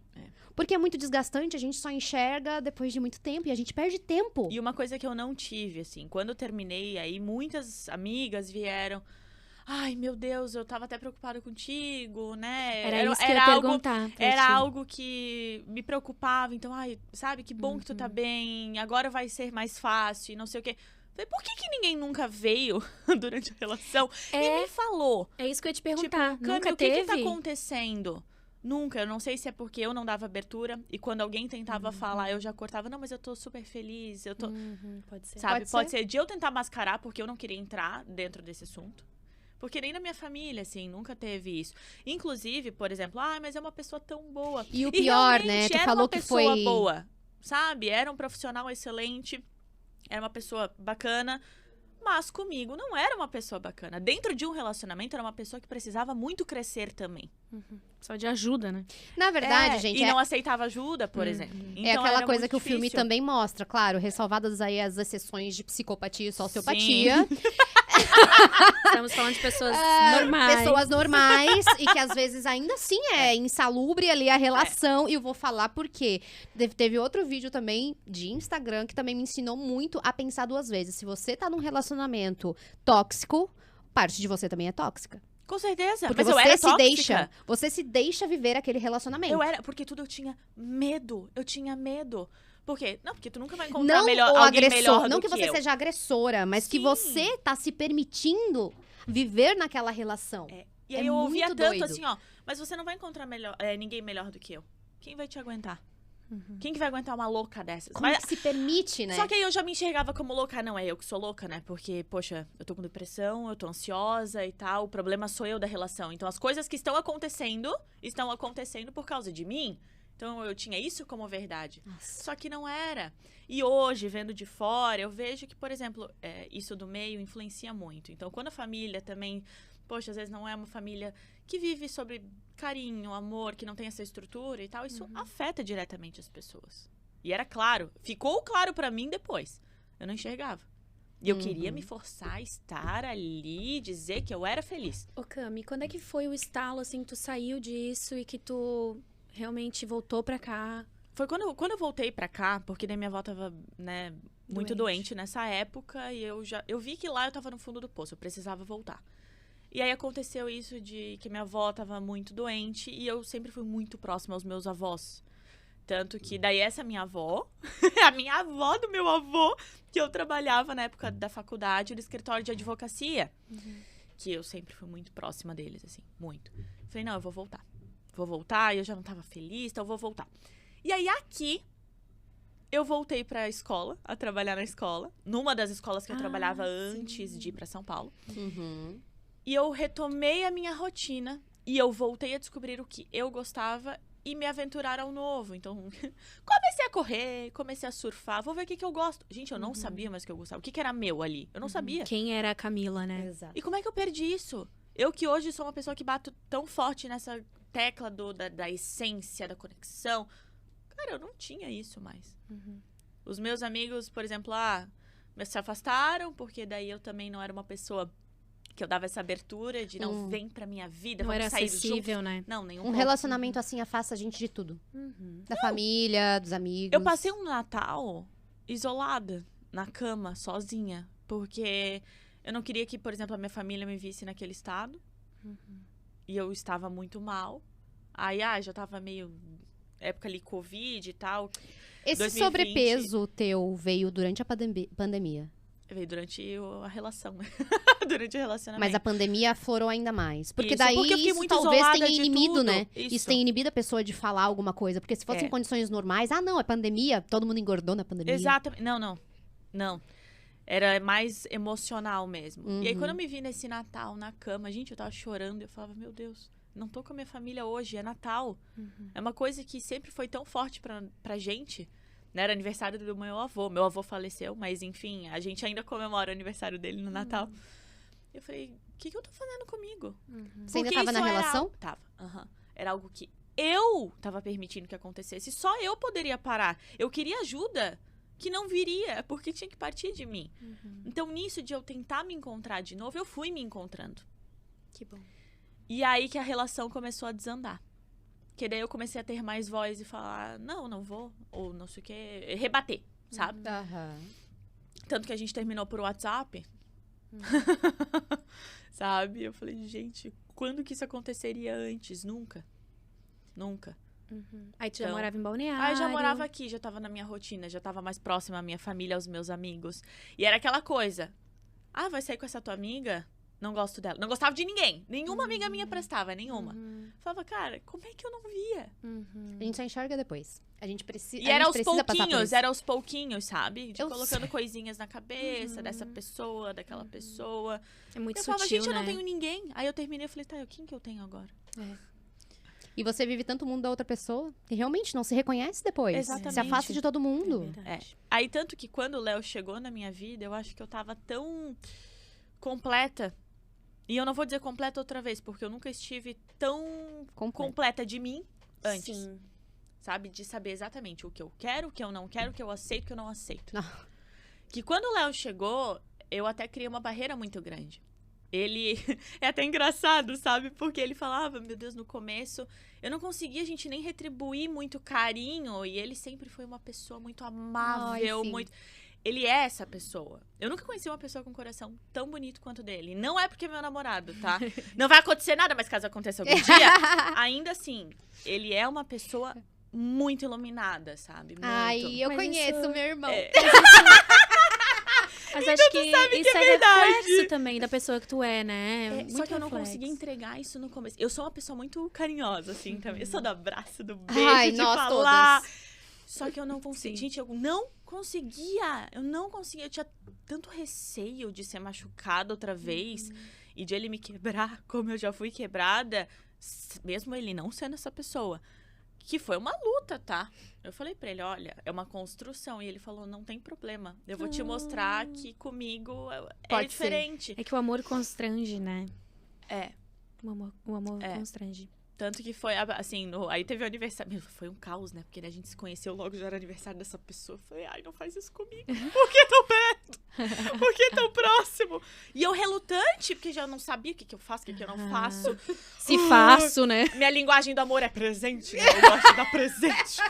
Porque é muito desgastante, a gente só enxerga depois de muito tempo e a gente perde tempo. E uma coisa que eu não tive, assim, quando eu terminei, aí muitas amigas vieram... Ai, meu Deus, eu tava até preocupada contigo, né? Era isso que eu ia perguntar pra Era ti. algo que me preocupava. Então, ai, sabe, que bom que tu tá bem. Agora vai ser mais fácil e não sei o quê. Falei, por que ninguém nunca veio durante a relação e me falou? É isso que eu ia te perguntar. Tipo, Nunca Cami, teve? o que tá acontecendo? Nunca. Eu não sei se é porque eu não dava abertura. E quando alguém tentava falar, eu já cortava. Não, mas eu tô super feliz. Eu tô... Pode ser. Sabe, pode ser de eu tentar mascarar porque eu não queria entrar dentro desse assunto. Porque nem na minha família, assim, nunca teve isso. Inclusive, por exemplo, mas é uma pessoa tão boa. E o pior, né? realmente Tu era falou uma que pessoa foi... boa, sabe? Era um profissional excelente, era uma pessoa bacana, mas comigo não era uma pessoa bacana. Dentro de um relacionamento, era uma pessoa que precisava muito crescer também. Só de ajuda, né? Na verdade, gente, e não aceitava ajuda, por exemplo. é Então, aquela era coisa muito que o filme difícil. também mostra, claro, ressalvadas aí as exceções de psicopatia e sociopatia. Estamos falando de pessoas normais. Pessoas normais e que às vezes ainda assim é insalubre ali a relação. E eu vou falar por quê. Teve outro vídeo também de Instagram que também me ensinou muito a pensar duas vezes. Se você tá num relacionamento tóxico, parte de você também é tóxica. Com certeza. Porque mas eu você era se tóxica. deixa viver aquele relacionamento. Porque tudo eu tinha medo. Eu tinha medo. Por quê? Não, porque tu nunca vai encontrar Não melhor, o alguém agressor, melhor não do que você eu. seja agressora, mas que Sim. você tá se permitindo viver naquela relação. E aí É eu ouvia muito tanto doido. assim, ó. Mas você não vai encontrar ninguém melhor do que eu. Quem vai te aguentar? Quem que vai aguentar uma louca dessas? Como Mas, que se permite, né? só que aí eu já me enxergava como louca. Não, é eu que sou louca, né? Porque, poxa, eu tô com depressão, eu tô ansiosa e tal. O problema sou eu da relação. Então, as coisas que estão acontecendo por causa de mim. Então, eu tinha isso como verdade. Nossa. Só que não era. E hoje, vendo de fora, eu vejo que, por exemplo, isso do meio influencia muito. Então, quando a família também... Poxa, às vezes não é uma família que vive sobre carinho, amor, que não tem essa estrutura e tal. Isso afeta diretamente as pessoas. E era claro. Ficou claro pra mim depois. Eu não enxergava. E eu queria me forçar a estar ali, dizer que eu era feliz. Ô, Cami, quando é que foi o estalo, assim, que tu saiu disso e que tu realmente voltou pra cá? Foi quando eu voltei pra cá, porque daí minha avó tava, né, muito doente nessa época. E eu vi que lá eu tava no fundo do poço. Eu precisava voltar. E aí aconteceu isso de que minha avó tava muito doente. E eu sempre fui muito próxima aos meus avós. Tanto que daí essa minha avó, a minha avó do meu avô, que eu trabalhava na época da faculdade no escritório de advocacia. Que eu sempre fui muito próxima deles, assim, muito. Falei, não, eu vou voltar. Vou voltar, e eu já não tava feliz, então eu vou voltar. E aí aqui, eu voltei pra escola, a trabalhar na escola. Numa das escolas que eu trabalhava antes de ir pra São Paulo. Uhum. E eu retomei a minha rotina. E eu voltei a descobrir o que eu gostava e me aventurar ao novo. Então, comecei a correr, comecei a surfar. Vou ver o que eu gosto. Gente, eu não sabia mais o que eu gostava. O que era meu ali? Eu não sabia. Quem era a Camila, né? Exato. E como é que eu perdi isso? Eu que hoje sou uma pessoa que bato tão forte nessa tecla da essência, da conexão. Cara, eu não tinha isso mais. Os meus amigos, por exemplo, se afastaram, porque daí eu também não era uma pessoa que eu dava essa abertura de não vem pra minha vida, Não vamos era sair acessível, juntos. né? Não, nenhum Um pouco. relacionamento assim afasta a gente de tudo. Da família, dos amigos. Eu passei um Natal isolada, na cama, sozinha. Porque eu não queria que, por exemplo, a minha família me visse naquele estado. E eu estava muito mal. Aí, já tava meio... Época ali, Covid e tal. Esse 2020. sobrepeso teu veio durante a pandemia. Veio durante a relação. Durante o relacionamento. Mas a pandemia aflorou ainda mais. Porque Isso, daí porque eu fiquei isso muito talvez isolada tenha de inibido, tudo. né? Isso. Isso tem inibido a pessoa de falar alguma coisa. Porque se fosse em condições normais, não, é pandemia, todo mundo engordou na pandemia. Exatamente. Não. Era mais emocional mesmo. E aí, quando eu me vi nesse Natal na cama, gente, eu tava chorando. Eu falava, meu Deus, não tô com a minha família hoje, é Natal. É uma coisa que sempre foi tão forte pra gente. Né? Era aniversário do meu avô. Meu avô faleceu, mas enfim, a gente ainda comemora o aniversário dele no Natal. Eu falei, o que eu tô fazendo comigo? Você ainda Porque tava na isso relação? Tava. Era algo que eu tava permitindo que acontecesse. Só eu poderia parar. Eu queria ajuda que não viria, porque tinha que partir de mim. Então, nisso de eu tentar me encontrar de novo, eu fui me encontrando. Que bom. E aí que a relação começou a desandar. Que daí eu comecei a ter mais voz e falar, não vou, ou não sei o quê, rebater, sabe? Aham. Tanto que a gente terminou por WhatsApp. Sabe? Eu falei, gente, quando que isso aconteceria antes? Nunca. Aí tu já Então, morava em Balneário. Aí já morava aqui, já tava na minha rotina, já tava mais próxima à minha família, aos meus amigos. E era aquela coisa, vai sair com essa tua amiga? Não gosto dela. Não gostava de ninguém. Nenhuma amiga minha prestava, nenhuma. Falava, cara, como é que eu não via? A gente só enxerga depois. A gente precisa. E era aos precisa passar por isso. era aos pouquinhos, sabe? De Eu colocando coisinhas na cabeça dessa pessoa, daquela pessoa. É muito Eu sutil, falava, gente, eu né? não tenho ninguém. Aí eu terminei e falei, quem que eu tenho agora? E você vive tanto o mundo da outra pessoa que realmente não se reconhece depois. Exatamente. Se afasta de todo mundo. Verdade. Aí tanto que quando o Léo chegou na minha vida, eu acho que eu tava tão completa. E eu não vou dizer completa outra vez, porque eu nunca estive tão completa de mim antes. Sim. Sabe? De saber exatamente o que eu quero, o que eu não quero, o que eu aceito, o que eu não aceito. Não. Que quando o Léo chegou, eu até criei uma barreira muito grande. Ele... é até engraçado, sabe? Porque ele falava, meu Deus, no começo... Eu não conseguia, a gente, nem retribuir muito carinho. E ele sempre foi uma pessoa muito amável, sim. muito... Ele é essa pessoa. Eu nunca conheci uma pessoa com um coração tão bonito quanto o dele. Não é porque é meu namorado, tá? Não vai acontecer nada, mas caso aconteça algum dia, ainda assim, ele é uma pessoa muito iluminada, sabe? Muito. Ai, eu Mas conheço isso- meu irmão. Mas acho que isso é verdade. reflexo também da pessoa que tu é, né? Só Muito que eu não reflexo. consegui entregar isso no começo. Eu sou uma pessoa muito carinhosa, assim, também. Eu sou do abraço, do beijo, Ai, de nós falar. todas. Só que eu não consegui. Sim. Gente, eu não conseguia. Eu tinha tanto receio de ser machucada outra vez. E de ele me quebrar, como eu já fui quebrada. Mesmo ele não sendo essa pessoa. Que foi uma luta, tá? Eu falei pra ele, olha, é uma construção. E ele falou, não tem problema. Eu vou te mostrar que comigo é Pode diferente. É que o amor constrange, né? É. O amor É. constrange. Tanto que foi, assim, aí teve o aniversário. Meu, foi um caos, né? Porque a gente se conheceu logo, já era aniversário dessa pessoa. Eu falei, ai, não faz isso comigo. Por que tão perto? Por que tão próximo? E eu relutante, porque já não sabia o que eu faço, o que eu não faço. Se faço, né? Minha linguagem do amor é presente, né? Eu gosto de dar presente.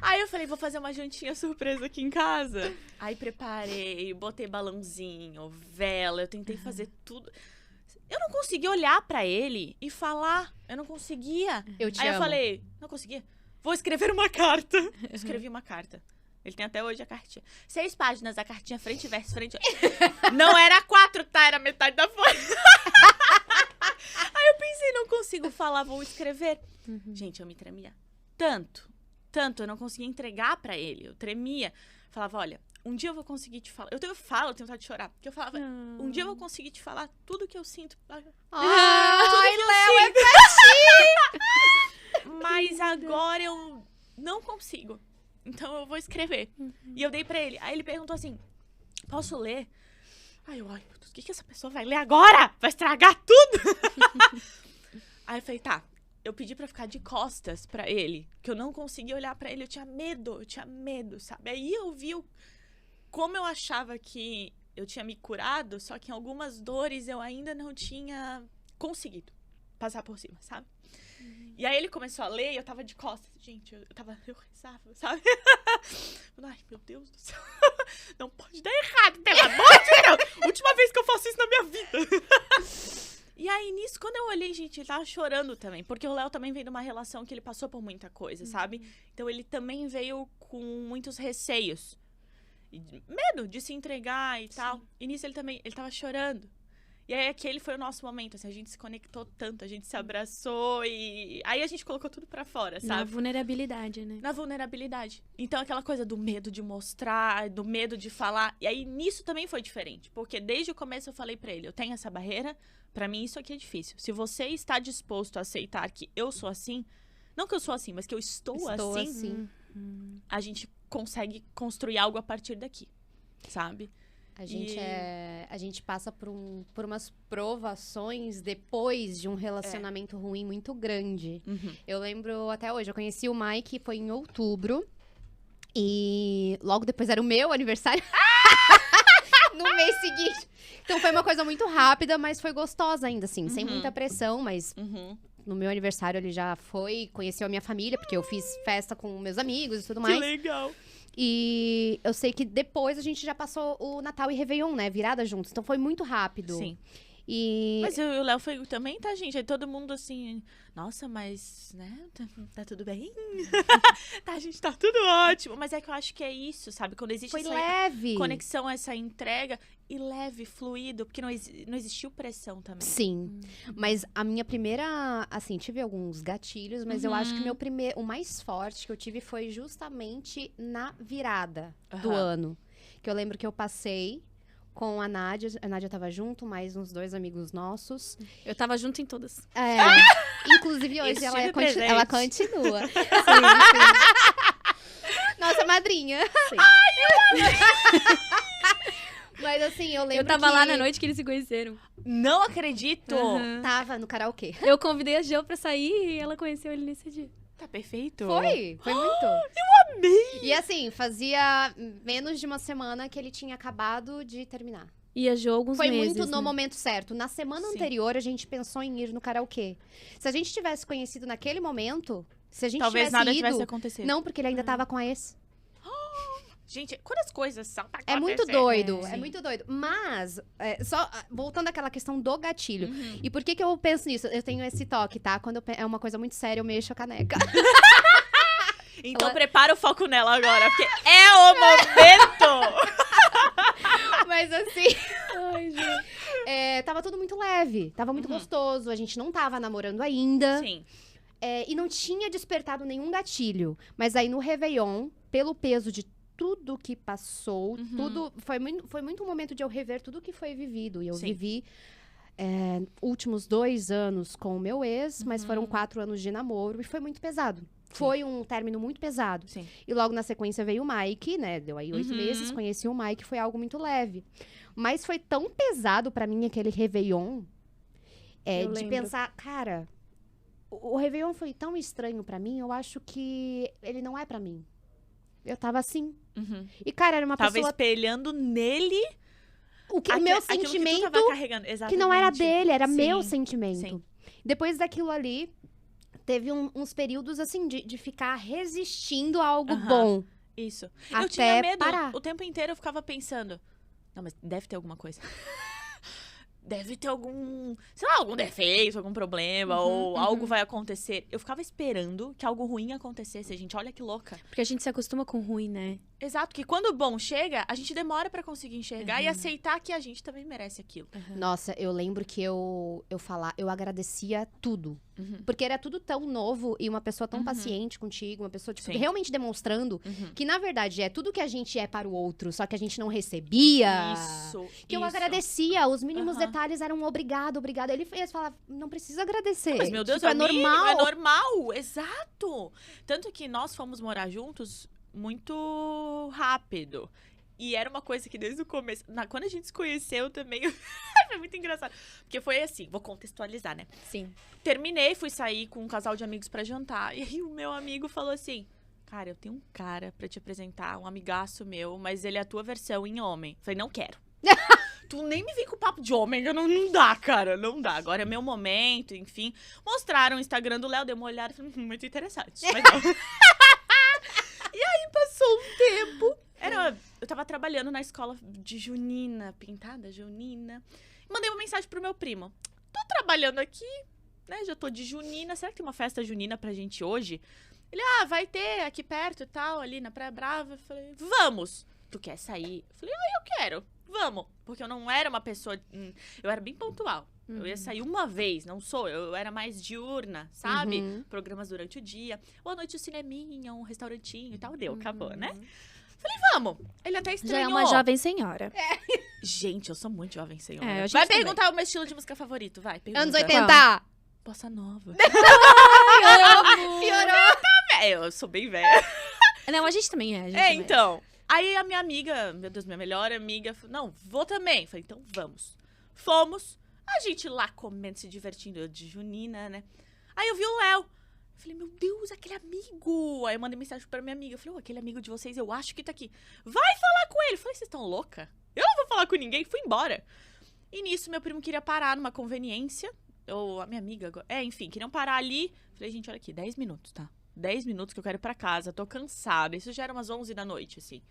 Aí eu falei, vou fazer uma jantinha surpresa aqui em casa. Aí preparei, botei balãozinho, vela, eu tentei fazer tudo. Eu não conseguia olhar pra ele e falar. Eu não conseguia. Eu te Aí amo. eu falei, não conseguia. vou escrever uma carta. Escrevi uma carta. Ele tem até hoje a cartinha. 6 páginas, a cartinha frente e verso, frente. Não era 4, tá? Era metade da folha. Aí eu pensei, não consigo falar, vou escrever. Gente, eu me tremia tanto, eu não conseguia entregar pra ele. Eu tremia. Falava, olha, um dia eu vou conseguir te falar. Eu tenho vontade de chorar. Porque eu falava, um dia eu vou conseguir te falar tudo que eu sinto. Ai, Léo, é pra ti! Mas agora eu não consigo. Então eu vou escrever. E eu dei pra ele. Aí ele perguntou assim, posso ler? Aí eu, ai, meu Deus, o que essa pessoa vai ler agora? Vai estragar tudo? Aí eu falei, tá. Eu pedi pra ficar de costas pra ele. Que eu não conseguia olhar pra ele. Eu tinha medo, sabe? Aí eu vi como eu achava que eu tinha me curado, só que em algumas dores eu ainda não tinha conseguido passar por cima, sabe? E aí ele começou a ler e eu tava de costas. Gente, eu rezava, sabe? Ai, meu Deus do céu. Não pode dar errado, pelo amor de Deus. Última vez que eu faço isso na minha vida. E aí, nisso, quando eu olhei, gente, ele tava chorando também. Porque o Léo também veio de uma relação que ele passou por muita coisa, sabe? Então, ele também veio com muitos receios. E medo de se entregar e tal. E nisso, ele tava chorando. E aí, aquele foi o nosso momento, assim, a gente se conectou tanto, a gente se abraçou e... Aí, a gente colocou tudo pra fora, sabe? Na vulnerabilidade, né? Na vulnerabilidade. Então, aquela coisa do medo de mostrar, do medo de falar. E aí, nisso também foi diferente. Porque desde o começo eu falei pra ele, eu tenho essa barreira, pra mim isso aqui é difícil. Se você está disposto a aceitar que eu sou assim, não que eu sou assim, mas que eu estou assim, a gente consegue construir algo a partir daqui, sabe? A gente passa por umas provações depois de um relacionamento ruim muito grande. Eu lembro até hoje, eu conheci o Mike, foi em outubro. E logo depois era o meu aniversário. No mês seguinte. Então foi uma coisa muito rápida, mas foi gostosa ainda, assim. Sem muita pressão, mas... No meu aniversário ele já foi, conheceu a minha família, porque eu fiz festa com meus amigos e tudo mais. Que legal! E eu sei que depois a gente já passou o Natal e Réveillon, né? Virada juntos. Então foi muito rápido. Sim. E... Mas o Léo foi também, tá, gente? Aí todo mundo assim, nossa, mas, né? Tá tudo bem? Tá, gente, tá tudo ótimo. Mas é que eu acho que é isso, sabe? Quando existe foi essa leve. Conexão, essa entrega. E leve, fluido, porque não existiu pressão também. Sim. Mas a minha primeira... Assim, tive alguns gatilhos, mas eu acho que o mais forte que eu tive foi justamente na virada do ano. Que eu lembro que eu passei com a Nádia. A Nádia tava junto, mais uns 2 amigos nossos. Eu tava junto em todas. Inclusive, hoje ela continua. Sim. Nossa madrinha. Sim. Mas assim, eu lembro Eu tava lá na noite que eles se conheceram. Não acredito! Tava no karaokê. Eu convidei a Geo pra sair e ela conheceu ele nesse dia. Tá perfeito? Foi muito. Eu amei! E assim, fazia menos de uma semana que ele tinha acabado de terminar. E a Geo alguns Foi meses, muito no né? momento certo. Na semana anterior, a gente pensou em ir no karaokê. Se a gente tivesse conhecido naquele momento, se a gente Talvez tivesse nada ido... tivesse acontecido. Não, porque ele ainda tava com a ex. Gente, quantas coisas são pra É muito acontecer? doido, Sim. é muito doido. Mas, só voltando àquela questão do gatilho. E por que eu penso nisso? Eu tenho esse toque, tá? Quando é uma coisa muito séria, eu mexo a caneca. Então prepara o foco nela agora, porque é o momento! Mas assim... Ai, gente. Tava tudo muito leve, tava muito gostoso. A gente não tava namorando ainda. Sim. E não tinha despertado nenhum gatilho. Mas aí no Réveillon, pelo peso de tudo que passou, tudo... Foi muito um momento de eu rever tudo que foi vivido. E eu vivi últimos 2 anos com o meu ex, mas foram 4 anos de namoro. E foi muito pesado. Foi um término muito pesado. Sim. E logo na sequência veio o Mike, né? Deu aí 8 meses, conheci o Mike, foi algo muito leve. Mas foi tão pesado pra mim aquele Réveillon, Eu de lembro. pensar, cara, o Réveillon foi tão estranho pra mim, eu acho que ele não é pra mim. Eu tava assim. E, cara, era uma Tava pessoa... espelhando nele O meu aquilo sentimento, que tu tava carregando. Exatamente. que não era dele, era Sim. meu sentimento. Sim. Depois daquilo ali, teve uns períodos, assim, de ficar resistindo a algo bom. Isso. Até Eu tinha medo. parar. O tempo inteiro eu ficava pensando, não, mas deve ter alguma coisa. deve ter algum, sei lá, algum defeito, algum problema, ou algo vai acontecer. Eu ficava esperando que algo ruim acontecesse, gente. Olha que louca. Porque a gente se acostuma com o ruim, né? Exato, que quando o bom chega, a gente demora pra conseguir enxergar e aceitar que a gente também merece aquilo. Nossa, eu lembro que eu agradecia tudo. Porque era tudo tão novo e uma pessoa tão paciente contigo, uma pessoa, tipo, Sim. realmente demonstrando que, na verdade, é tudo que a gente é para o outro, só que a gente não recebia. Isso, Que eu agradecia, os mínimos detalhes eram obrigado. Ele fez, falava, não precisa agradecer. Mas, meu Deus, tipo, é normal. É normal, exato. Tanto que nós fomos morar juntos muito rápido. E era uma coisa que desde o começo, quando a gente se conheceu também, foi muito engraçado. Porque foi assim, vou contextualizar, né? Sim. Terminei, fui sair com um casal de amigos pra jantar. E aí o meu amigo falou assim, cara, eu tenho um cara pra te apresentar, um amigaço meu, mas ele é a tua versão em homem. Falei, não quero. Tu nem me vem com papo de homem, não dá, cara, não dá. Agora é meu momento, enfim. Mostraram o Instagram do Léo, dei uma olhada, falei, muito interessante. Mas não. E aí passou um tempo. Eu tava trabalhando na escola de junina, pintada junina. Mandei uma mensagem pro meu primo. Tô trabalhando aqui, né? Já tô de junina. Será que tem uma festa junina pra gente hoje? Ele, vai ter aqui perto e tal, ali na Praia Brava. Eu falei, vamos. Tu quer sair? Eu falei, eu quero. Vamos. Porque eu não era uma pessoa... Eu era bem pontual. Eu ia sair uma vez, não sou. Eu era mais diurna, sabe? Programas durante o dia. Ou à noite o cineminha, um restaurantinho e tal. Deu, acabou, né? Falei, vamos. Ele até estranhou. Já é uma jovem senhora. Gente, eu sou muito jovem, senhora. É, a gente vai também. perguntar o meu estilo de música favorito, vai. Pergunta. Anos 80. Bossa nova. Piorou. Eu sou bem velha. Não, a gente também é. A gente também é. Então. Aí a minha amiga, meu Deus, minha melhor amiga, falou, não, vou também. Falei, então vamos. Fomos. A gente lá comendo, se divertindo, eu de junina, né? Aí eu vi o Léo. Falei, meu Deus, aquele amigo. Aí eu mandei mensagem pra minha amiga. Eu falei, aquele amigo de vocês, eu acho que tá aqui. Vai falar com ele. Eu falei, vocês estão louca? Eu não vou falar com ninguém. Fui embora. E nisso, meu primo queria parar numa conveniência. Ou a minha amiga, enfim, queriam parar ali. Falei, gente, olha aqui, 10 minutos, tá? 10 minutos que eu quero ir pra casa. Tô cansada. Isso já era umas 11 da noite, assim.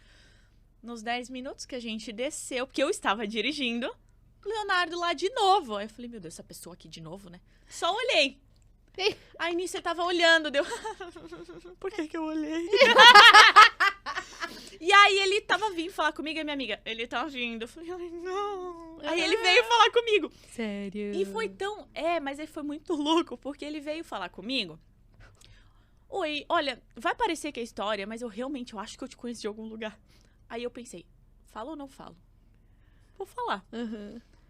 Nos 10 minutos que a gente desceu, porque eu estava dirigindo, Leonardo lá de novo. Aí eu falei, meu Deus, essa pessoa aqui de novo, né? Só olhei. Aí nisso ele tava olhando, deu... Por que eu olhei? E aí ele tava vindo falar comigo, e minha amiga, ele tava vindo. Eu falei, ai, não. Aí ele veio falar comigo. Sério? E foi tão... mas ele foi muito louco, porque ele veio falar comigo. Oi, olha, vai parecer que é história, mas eu acho que eu te conheço de algum lugar. Aí eu pensei, falo ou não falo? Vou falar.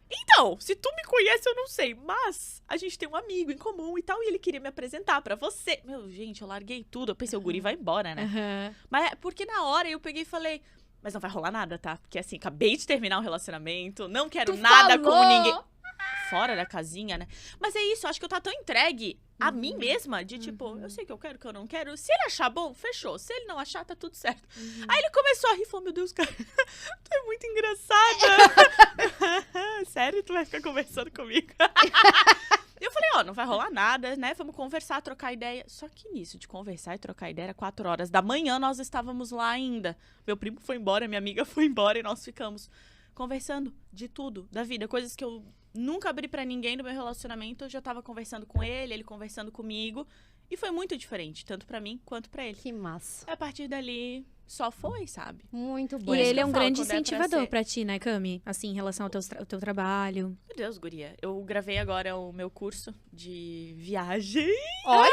Então, se tu me conhece, eu não sei. Mas a gente tem um amigo em comum e tal, e ele queria me apresentar pra você. Meu, gente, eu larguei tudo. Eu pensei, o guri vai embora, né? Mas porque na hora eu peguei e falei, mas não vai rolar nada, tá? Porque assim, acabei de terminar um relacionamento, não quero nada com ninguém. Fora da casinha, né? Mas é isso, acho que eu tava tão entregue a mim mesma, de tipo, eu sei que eu quero, que eu não quero. Se ele achar bom, fechou. Se ele não achar, tá tudo certo. Aí ele começou a rir e falou, meu Deus, cara, tu é muito engraçada. Sério, tu vai ficar conversando comigo? Eu falei, não vai rolar nada, né? Vamos conversar, trocar ideia. Só que nisso de conversar e trocar ideia era 4 horas da manhã, nós estávamos lá ainda. Meu primo foi embora, minha amiga foi embora e nós ficamos conversando de tudo, da vida. Coisas que eu nunca abri pra ninguém no meu relacionamento, eu já tava conversando com ele conversando comigo. E foi muito diferente, tanto pra mim quanto pra ele. Que massa. A partir dali, só foi, sabe? Muito bom. E ele é um grande quando é pra incentivador ser. pra ti, né, Cami? Assim, em relação ao teu trabalho. Meu Deus, guria. Eu gravei agora o meu curso de viagem. Olha!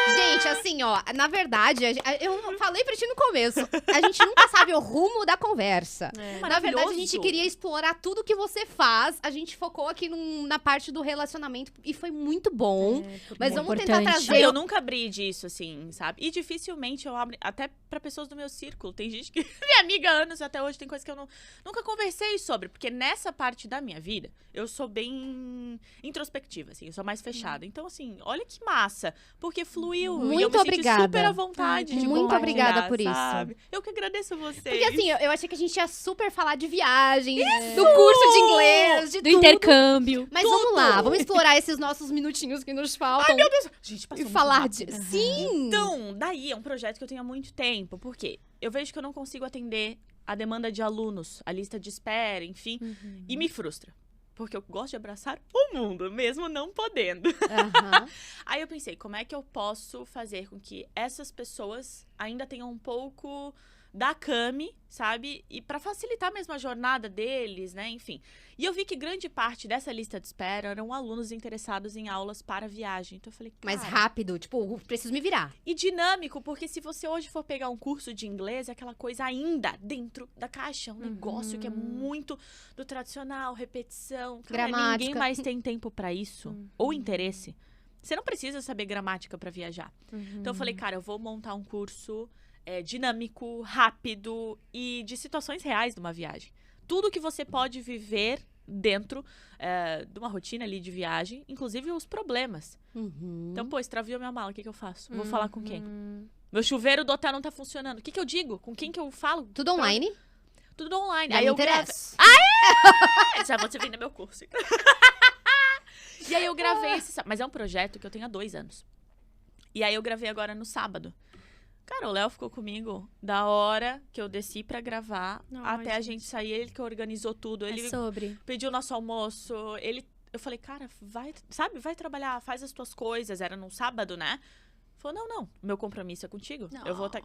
Gente, assim, ó, na verdade, eu falei pra ti no começo, a gente nunca sabe o rumo da conversa. Na verdade, a gente queria explorar tudo que você faz, a gente focou aqui na parte do relacionamento e foi muito bom. Mas vamos tentar trazer... Eu nunca abri disso, assim, sabe? E dificilmente eu abro, até pra pessoas do meu círculo. Tem gente que minha amiga há anos, até hoje tem coisas que eu nunca conversei sobre. Porque nessa parte da minha vida, eu sou bem introspectiva, assim. Eu sou mais fechada. Então, assim, olha que massa. Porque fluiu. Muito e eu me obrigada. Senti super à vontade de Muito compartilhar, obrigada por sabe? isso. Eu que agradeço a vocês. Porque assim, eu achei que a gente ia super falar de viagem, do curso de inglês, de Do tudo. intercâmbio. Mas vamos lá, vamos explorar esses nossos minutinhos que nos faltam. Ai, meu Deus. Gente, passou E muito falar rápido. de... Sim! Então, daí é um projeto que eu tenho há muito tempo. Por quê? Eu vejo que eu não consigo atender a demanda de alunos, a lista de espera, enfim. E me frustra. porque eu gosto de abraçar o mundo, mesmo não podendo. Aham. Aí eu pensei, como é que eu posso fazer com que essas pessoas ainda tenham um pouco da Cami, sabe? E pra facilitar mesmo a jornada deles, né? Enfim. E eu vi que grande parte dessa lista de espera eram alunos interessados em aulas para viagem. Então eu falei, cara... Mais rápido, tipo, preciso me virar. E dinâmico, porque se você hoje for pegar um curso de inglês, é aquela coisa ainda dentro da caixa. Um negócio que é muito do tradicional, repetição. Cara, Gramática. ninguém mais tem tempo pra isso. Ou interesse. Você não precisa saber gramática pra viajar. Então eu falei, cara, eu vou montar um curso dinâmico, rápido e de situações reais de uma viagem. Tudo que você pode viver dentro de uma rotina ali de viagem, inclusive os problemas. Então, pô, extraviou minha mala, o que eu faço? Vou falar com quem? Meu chuveiro do hotel não tá funcionando. O que eu digo? Com quem que eu falo? Tudo online? Tudo online. Não Aí me eu gravei. interessa. Já vou te vir no meu curso. E aí eu gravei esse... Mas é um projeto que eu tenho há 2 anos. E aí eu gravei agora no sábado. Cara, o Léo ficou comigo da hora que eu desci pra gravar até a gente sair. Ele que organizou tudo. Ele pediu nosso almoço. Eu falei, cara, vai trabalhar, faz as tuas coisas. Era num sábado, né? Falou, não, meu compromisso é contigo. Eu vou estar...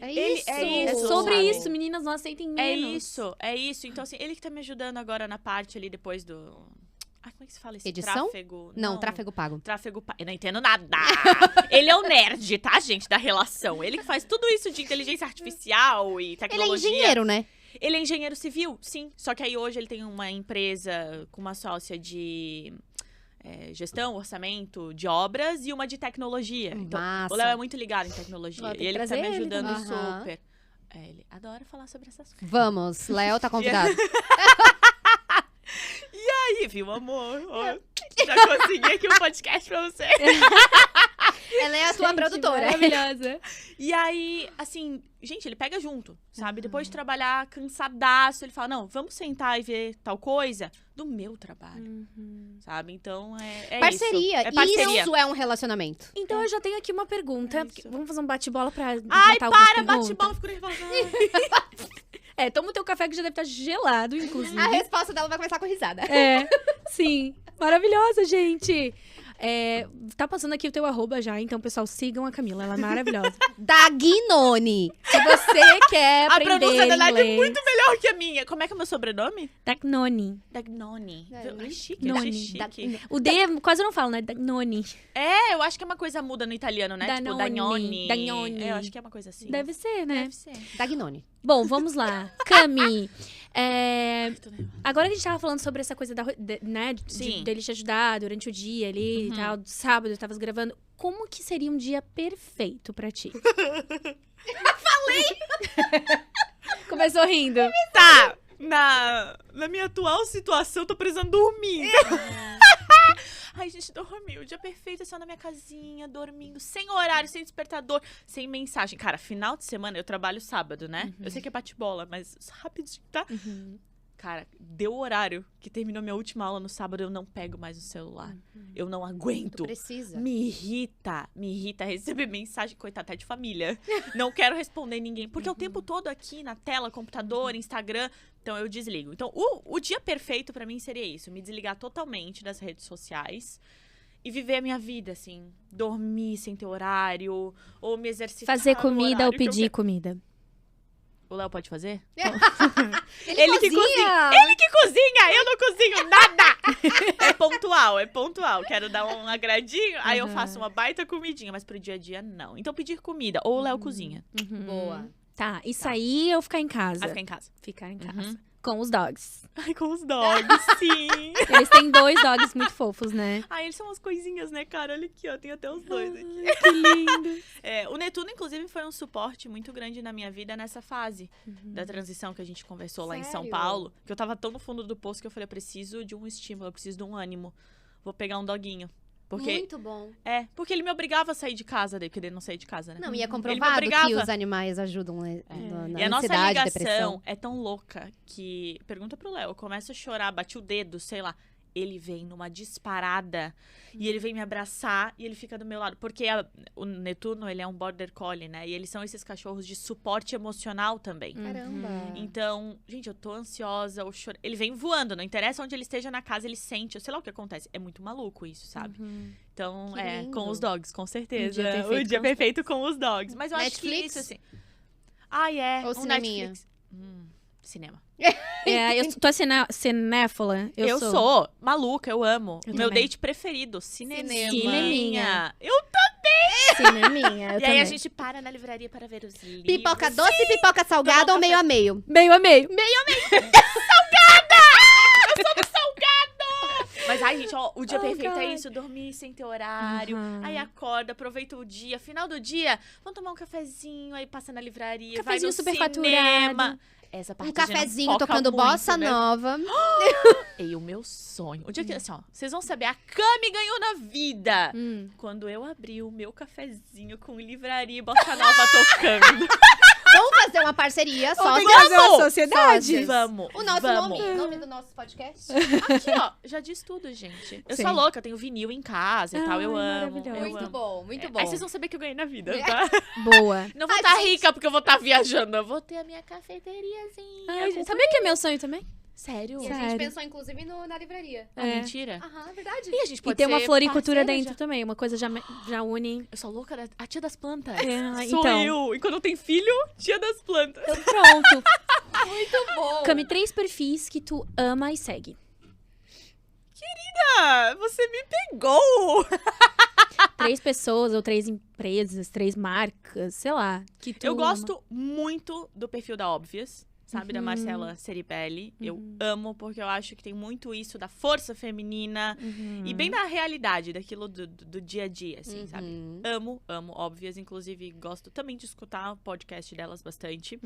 É isso. É sobre sabe? isso, meninas, não aceitem menos. É isso. Então, assim, ele que tá me ajudando agora na parte ali depois do... Ai, como é que se fala esse Edição? tráfego? Não, tráfego pago. Tráfego pago. Eu não entendo nada. Ele é o nerd, tá, gente, da relação. Ele que faz tudo isso de inteligência artificial e Ele é tecnologia. engenheiro, né? Ele é engenheiro civil, sim. Só que aí hoje ele tem uma empresa com uma sócia de gestão, orçamento de obras e uma de tecnologia. Então, Massa. o Léo é muito ligado em tecnologia. Vou ter E ele que que tá me trazer ele ajudando também. Aham. super. Ele adora falar sobre essas coisas. Vamos, Léo tá convidado. Aí, viu, amor? Ó, já consegui aqui um podcast pra você. Ela é a tua produtora. Maravilhosa. E aí, assim, gente, ele pega junto, sabe? Depois de trabalhar cansadaço, ele fala, não, vamos sentar e ver tal coisa do meu trabalho, sabe? Então, é Parceria. isso. É parceria. Isso é um relacionamento. Então eu já tenho aqui uma pergunta. É isso. Vamos fazer um bate-bola pra Ai, matar para, algumas bate perguntas? bola, fico nervosa. Toma o teu café que já deve estar gelado, inclusive. A resposta dela vai começar com risada. Sim. Maravilhosa, gente. Tá passando aqui o teu arroba já, então, pessoal, sigam a Camila, ela é maravilhosa. Dagnone. Se você quer A aprender pronúncia dela é inglês... muito melhor que a minha. Como é que é o meu sobrenome? Dagnoni. Dagnoni. Dagnoni. É chique, Noni. achei chique. O D quase eu não falo, né? Dagnoni. Eu acho que é uma coisa muda no italiano, né? Tipo, Danone. Dagnoni. Dagnoni. Eu acho que é uma coisa assim. Deve ser, né? Deve ser. Dagnone. Bom, vamos lá. Cami, Tô nervosa. agora que a gente tava falando sobre essa coisa né, Sim. dele te ajudar durante o dia ali e tal, sábado eu tava gravando, como que seria um dia perfeito pra ti? Começou rindo. Tá, na minha atual situação, eu tô precisando dormir. Ai, gente, dormir. O dia perfeito é só na minha casinha, dormindo, sem horário, sem despertador, sem mensagem. Cara, final de semana, eu trabalho sábado, né? Eu sei que é bate-bola, mas rapidinho, tá? Cara, deu o horário que terminou minha última aula no sábado, eu não pego mais o celular. Eu não aguento. Tu precisa. Me irrita receber mensagem, coitada, até de família. Não quero responder ninguém, porque é o tempo todo aqui na tela, computador, Instagram, então eu desligo. Então, o dia perfeito pra mim seria isso, me desligar totalmente das redes sociais e viver a minha vida, assim, dormir sem ter horário, ou me exercitar Fazer no comida ou horário que eu pedir quero. comida? O Léo pode fazer? Ele que cozinha. Ele que cozinha, eu não cozinho nada. É pontual. Quero dar um agradinho, aí eu faço uma baita comidinha, mas pro dia a dia, não. Então, pedir comida, ou o Léo cozinha. Boa. Tá, e sair ou ficar em casa? Vai ficar em casa. Ficar em casa. Com os dogs. Ai, com os dogs, sim. Eles têm 2 dogs muito fofos, né? Ai, eles são umas coisinhas, né, cara? Olha aqui, ó, tem até os 2 aqui. Que lindo. O Netuno, inclusive, foi um suporte muito grande na minha vida nessa fase da transição que a gente conversou lá em São Sério? Paulo. Que eu tava tão no fundo do poço que eu falei, eu preciso de um estímulo, eu preciso de um ânimo. Vou pegar um doguinho. Porque, Muito bom. porque ele me obrigava a sair de casa, daí, porque ele não saía de casa, né? Não, e é Ele me comprovado obrigava. que os animais ajudam na E a nossa ansiedade, ligação depressão. é tão louca que... Pergunta pro Léo, eu começo a chorar, bati o dedo, sei lá. ele vem numa disparada e ele vem me abraçar e ele fica do meu lado. Porque o Netuno, ele é um border collie, né? E eles são esses cachorros de suporte emocional também. Caramba. Então, gente, eu tô ansiosa, ele vem voando, não interessa onde ele esteja na casa, ele sente, eu sei lá o que acontece. É muito maluco isso, sabe? Então, Que lindo. com os dogs, com certeza. O dia perfeito com os dogs. Mas eu acho que Netflix? isso, assim... Ou cineminha? Netflix. Cinema. Eu tô cinéfila. Eu sou maluca, eu amo. Eu Meu também. date preferido, cineminha. Cineminha. Eu Cineminha, eu E aí a também. gente para na livraria para ver os livros. Pipoca doce, pipoca salgada ou meio a meio? Meio a meio. Mas, ai, gente, ó, o dia Oh, perfeito é God. isso, dormir sem ter horário. Aí acorda, aproveita o dia. Final do dia, vamos tomar um cafezinho, aí passa na livraria, vai Cafezinho no superfaturado. cinema. Essa parte Um cafezinho foca tocando muito, bossa né? nova. E o meu sonho. O dia que, assim, ó, vocês vão saber, a Cami ganhou na vida. Quando eu abri o meu cafezinho com livraria e bossa nova tocando. Vamos fazer uma parceria só. Tem que fazer uma Vamos! sociedade. Sócias. Vamos, O nosso vamos. nome do nosso podcast? Aqui, ó, já diz tudo, gente. Eu Sim. sou louca, eu tenho vinil em casa e tal, eu Ai, amo. maravilhoso. Eu Muito amo. bom, muito bom. Aí vocês vão saber que eu ganhei na vida, tá? Boa. Não vou Ai, estar gente. rica porque eu vou estar viajando. Eu vou ter a minha cafeteriazinha. Ai, com- sabia que é meu sonho também? Sério? E a gente Sério. pensou, inclusive, na livraria. Ah, É. mentira. Aham, é verdade. E a gente E pode tem uma ser floricultura parceira dentro também. Uma coisa já une. Eu sou louca, a tia das plantas. É, Sou então. eu. E quando eu tenho filho, tia das plantas. Então pronto. Muito bom. Cami, 3 perfis que tu ama e segue. Ah, você me pegou. 3 pessoas ou 3 empresas, 3 marcas, sei lá. Que tu Eu ama. gosto muito do perfil da Obvious, sabe? Da Uhum. Marcela Ceribelli. Eu amo, porque eu acho que tem muito isso da força feminina e bem da realidade, daquilo do dia a dia, assim, sabe? Uhum. Amo Obvious. Inclusive, gosto também de escutar o podcast delas bastante.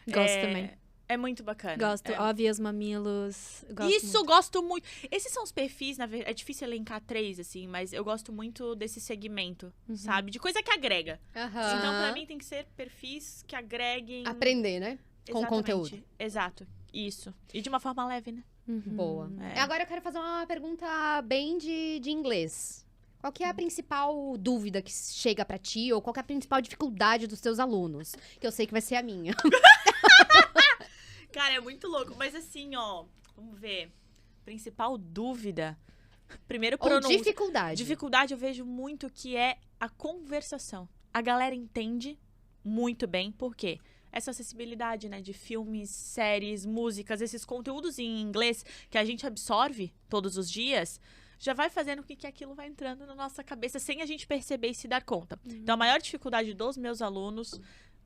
Gosto também. É muito bacana. Gosto. É. Óbvios, mamilos. Gosto Isso, muito. gosto muito. Esses são os perfis, na verdade, é difícil elencar 3, assim, mas eu gosto muito desse segmento, sabe? De coisa que agrega. Aham. Então, pra mim, tem que ser perfis que agreguem... Aprender, né? Com Exatamente. conteúdo. Exato. Isso. E de uma forma leve, né? Boa. É. Agora eu quero fazer uma pergunta bem de inglês. Qual que é a principal dúvida que chega pra ti? Ou qual que é a principal dificuldade dos teus alunos? Que eu sei que vai ser a minha. Cara, é muito louco. Mas assim, ó, vamos ver. Principal dúvida. Primeiro, Ou pronúncia. dificuldade. Dificuldade eu vejo muito que é a conversação. A galera entende muito bem, por quê? Essa acessibilidade, né, de filmes, séries, músicas, esses conteúdos em inglês que a gente absorve todos os dias, já vai fazendo com que aquilo vai entrando na nossa cabeça sem a gente perceber e se dar conta. Então, a maior dificuldade dos meus alunos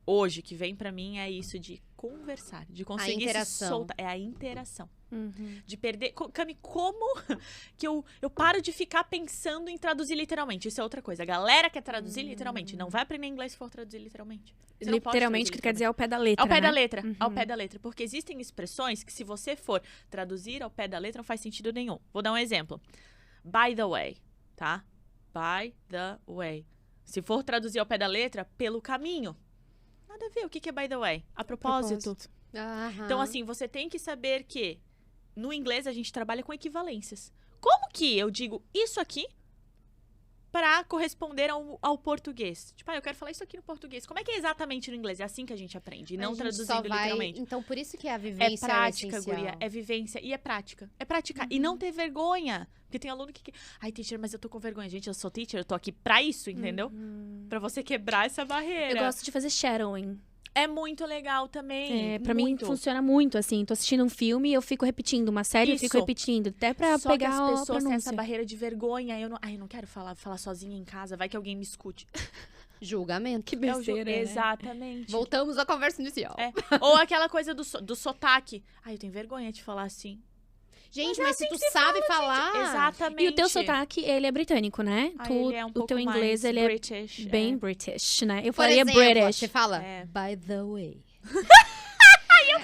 hoje, que vem pra mim, é isso de conversar, de conseguir se interação. soltar. É a interação. Uhum. De perder... Cami, como que eu paro de ficar pensando em traduzir literalmente? Isso é outra coisa. A galera quer traduzir literalmente. Não vai aprender inglês se for traduzir literalmente. Você não pode Literalmente, traduzir que quer dizer ao pé da letra. ao pé da né? letra, ao pé da letra. Porque existem expressões que, se você for traduzir ao pé da letra, não faz sentido nenhum. Vou dar um exemplo. By the way, tá? By the way. Se for traduzir ao pé da letra, pelo caminho. Nada a ver. O que é by the way? A propósito. Aham. Então, assim, você tem que saber que no inglês a gente trabalha com equivalências. Como que eu digo isso aqui pra corresponder ao português? Tipo, eu quero falar isso aqui no português. Como é que é exatamente no inglês? É assim que a gente aprende, e A não gente traduzindo só vai- literalmente. Então, por isso que a É vivência prática, essencial. guria. É vivência e é prática. É praticar. E não ter vergonha. Porque tem aluno que... Ai, teacher, mas eu tô com vergonha. Gente, eu sou teacher, eu tô aqui pra isso, entendeu? Pra você quebrar essa barreira. Eu gosto de fazer shadowing. É muito legal também. Pra mim muito. funciona muito, assim. Tô assistindo um filme e eu fico repetindo. Uma série eu fico Isso. repetindo. Até pra Só pegar que as a pessoas têm essa pronúncia. barreira de vergonha. Eu não quero falar sozinha em casa. Vai que alguém me escute. Julgamento. Que É o besteira, né? Exatamente. Voltamos à conversa inicial. É. Ou aquela coisa do sotaque. Ai, eu tenho vergonha de falar assim. Gente, Mas é mas se assim tu que se sabe falar... Exatamente. E o teu sotaque, ele é britânico, né? Ai, ele é um o pouco teu inglês, mais ele é British, bem British, né? Eu Por falaria exemplo, British. você fala, É. by the way.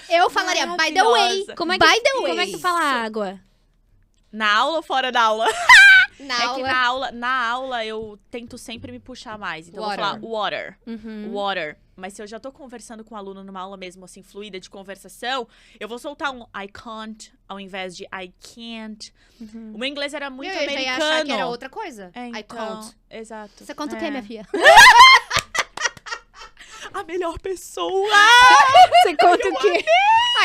Eu falaria, by the way. Maravilhosa. Como é que, By the way. como é que tu fala água? Na aula ou fora da aula? Na É que aula. na aula eu tento sempre me puxar mais. Então eu vou Water. falar water. Uhum. Water. Mas se eu já tô conversando com o aluno numa aula mesmo, assim, fluida de conversação, eu vou soltar um I can't ao invés de I can't. O meu inglês era muito eu já ia americano. achar que era outra coisa. Então, I can't. Exato. Você conta o quê, minha filha? A melhor pessoa! Você conta o quê?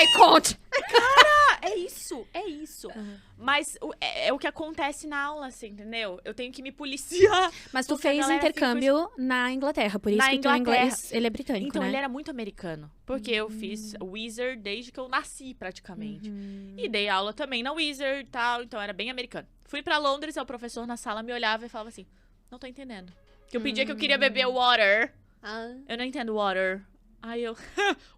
I can't. É isso. Mas é o que acontece na aula, assim, entendeu? Eu tenho que me policiar. Mas tu Porque a fez galera intercâmbio na Inglaterra, por isso Na que o teu Inglaterra. inglês, ele é britânico, Então, né? ele era muito americano. Porque eu fiz Wizard desde que eu nasci, praticamente. E dei aula também na Wizard e tal, então era bem americano. Fui pra Londres, aí o professor na sala me olhava e falava assim, não tô entendendo. Que eu pedia que eu queria beber water. Eu não entendo water. Aí eu,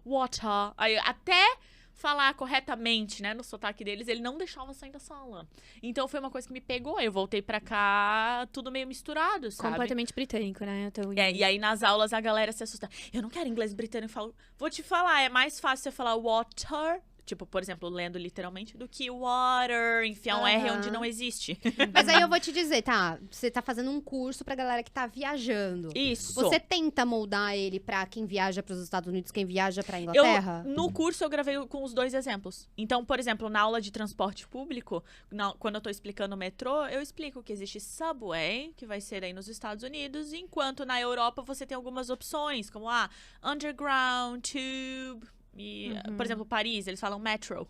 water. Aí até falar corretamente, né, no sotaque deles, ele não deixava sair da sala. Então foi uma coisa que me pegou. Eu voltei pra cá, tudo meio misturado, sabe? Completamente britânico, né? E aí nas aulas a galera se assusta. Eu não quero inglês britânico. Eu falo, vou te falar, é mais fácil você falar water, tipo, por exemplo, lendo literalmente, do que water, enfiar um R onde não existe. Mas aí eu vou te dizer, tá? Você tá fazendo um curso pra galera que tá viajando. Isso. Você tenta moldar ele pra quem viaja pros Estados Unidos, quem viaja pra Inglaterra? No curso eu gravei com os dois exemplos. Então, por exemplo, na aula de transporte público, quando eu tô explicando o metrô, eu explico que existe Subway, que vai ser aí nos Estados Unidos, enquanto na Europa você tem algumas opções, como Underground, Tube. E, por exemplo, Paris, eles falam metro.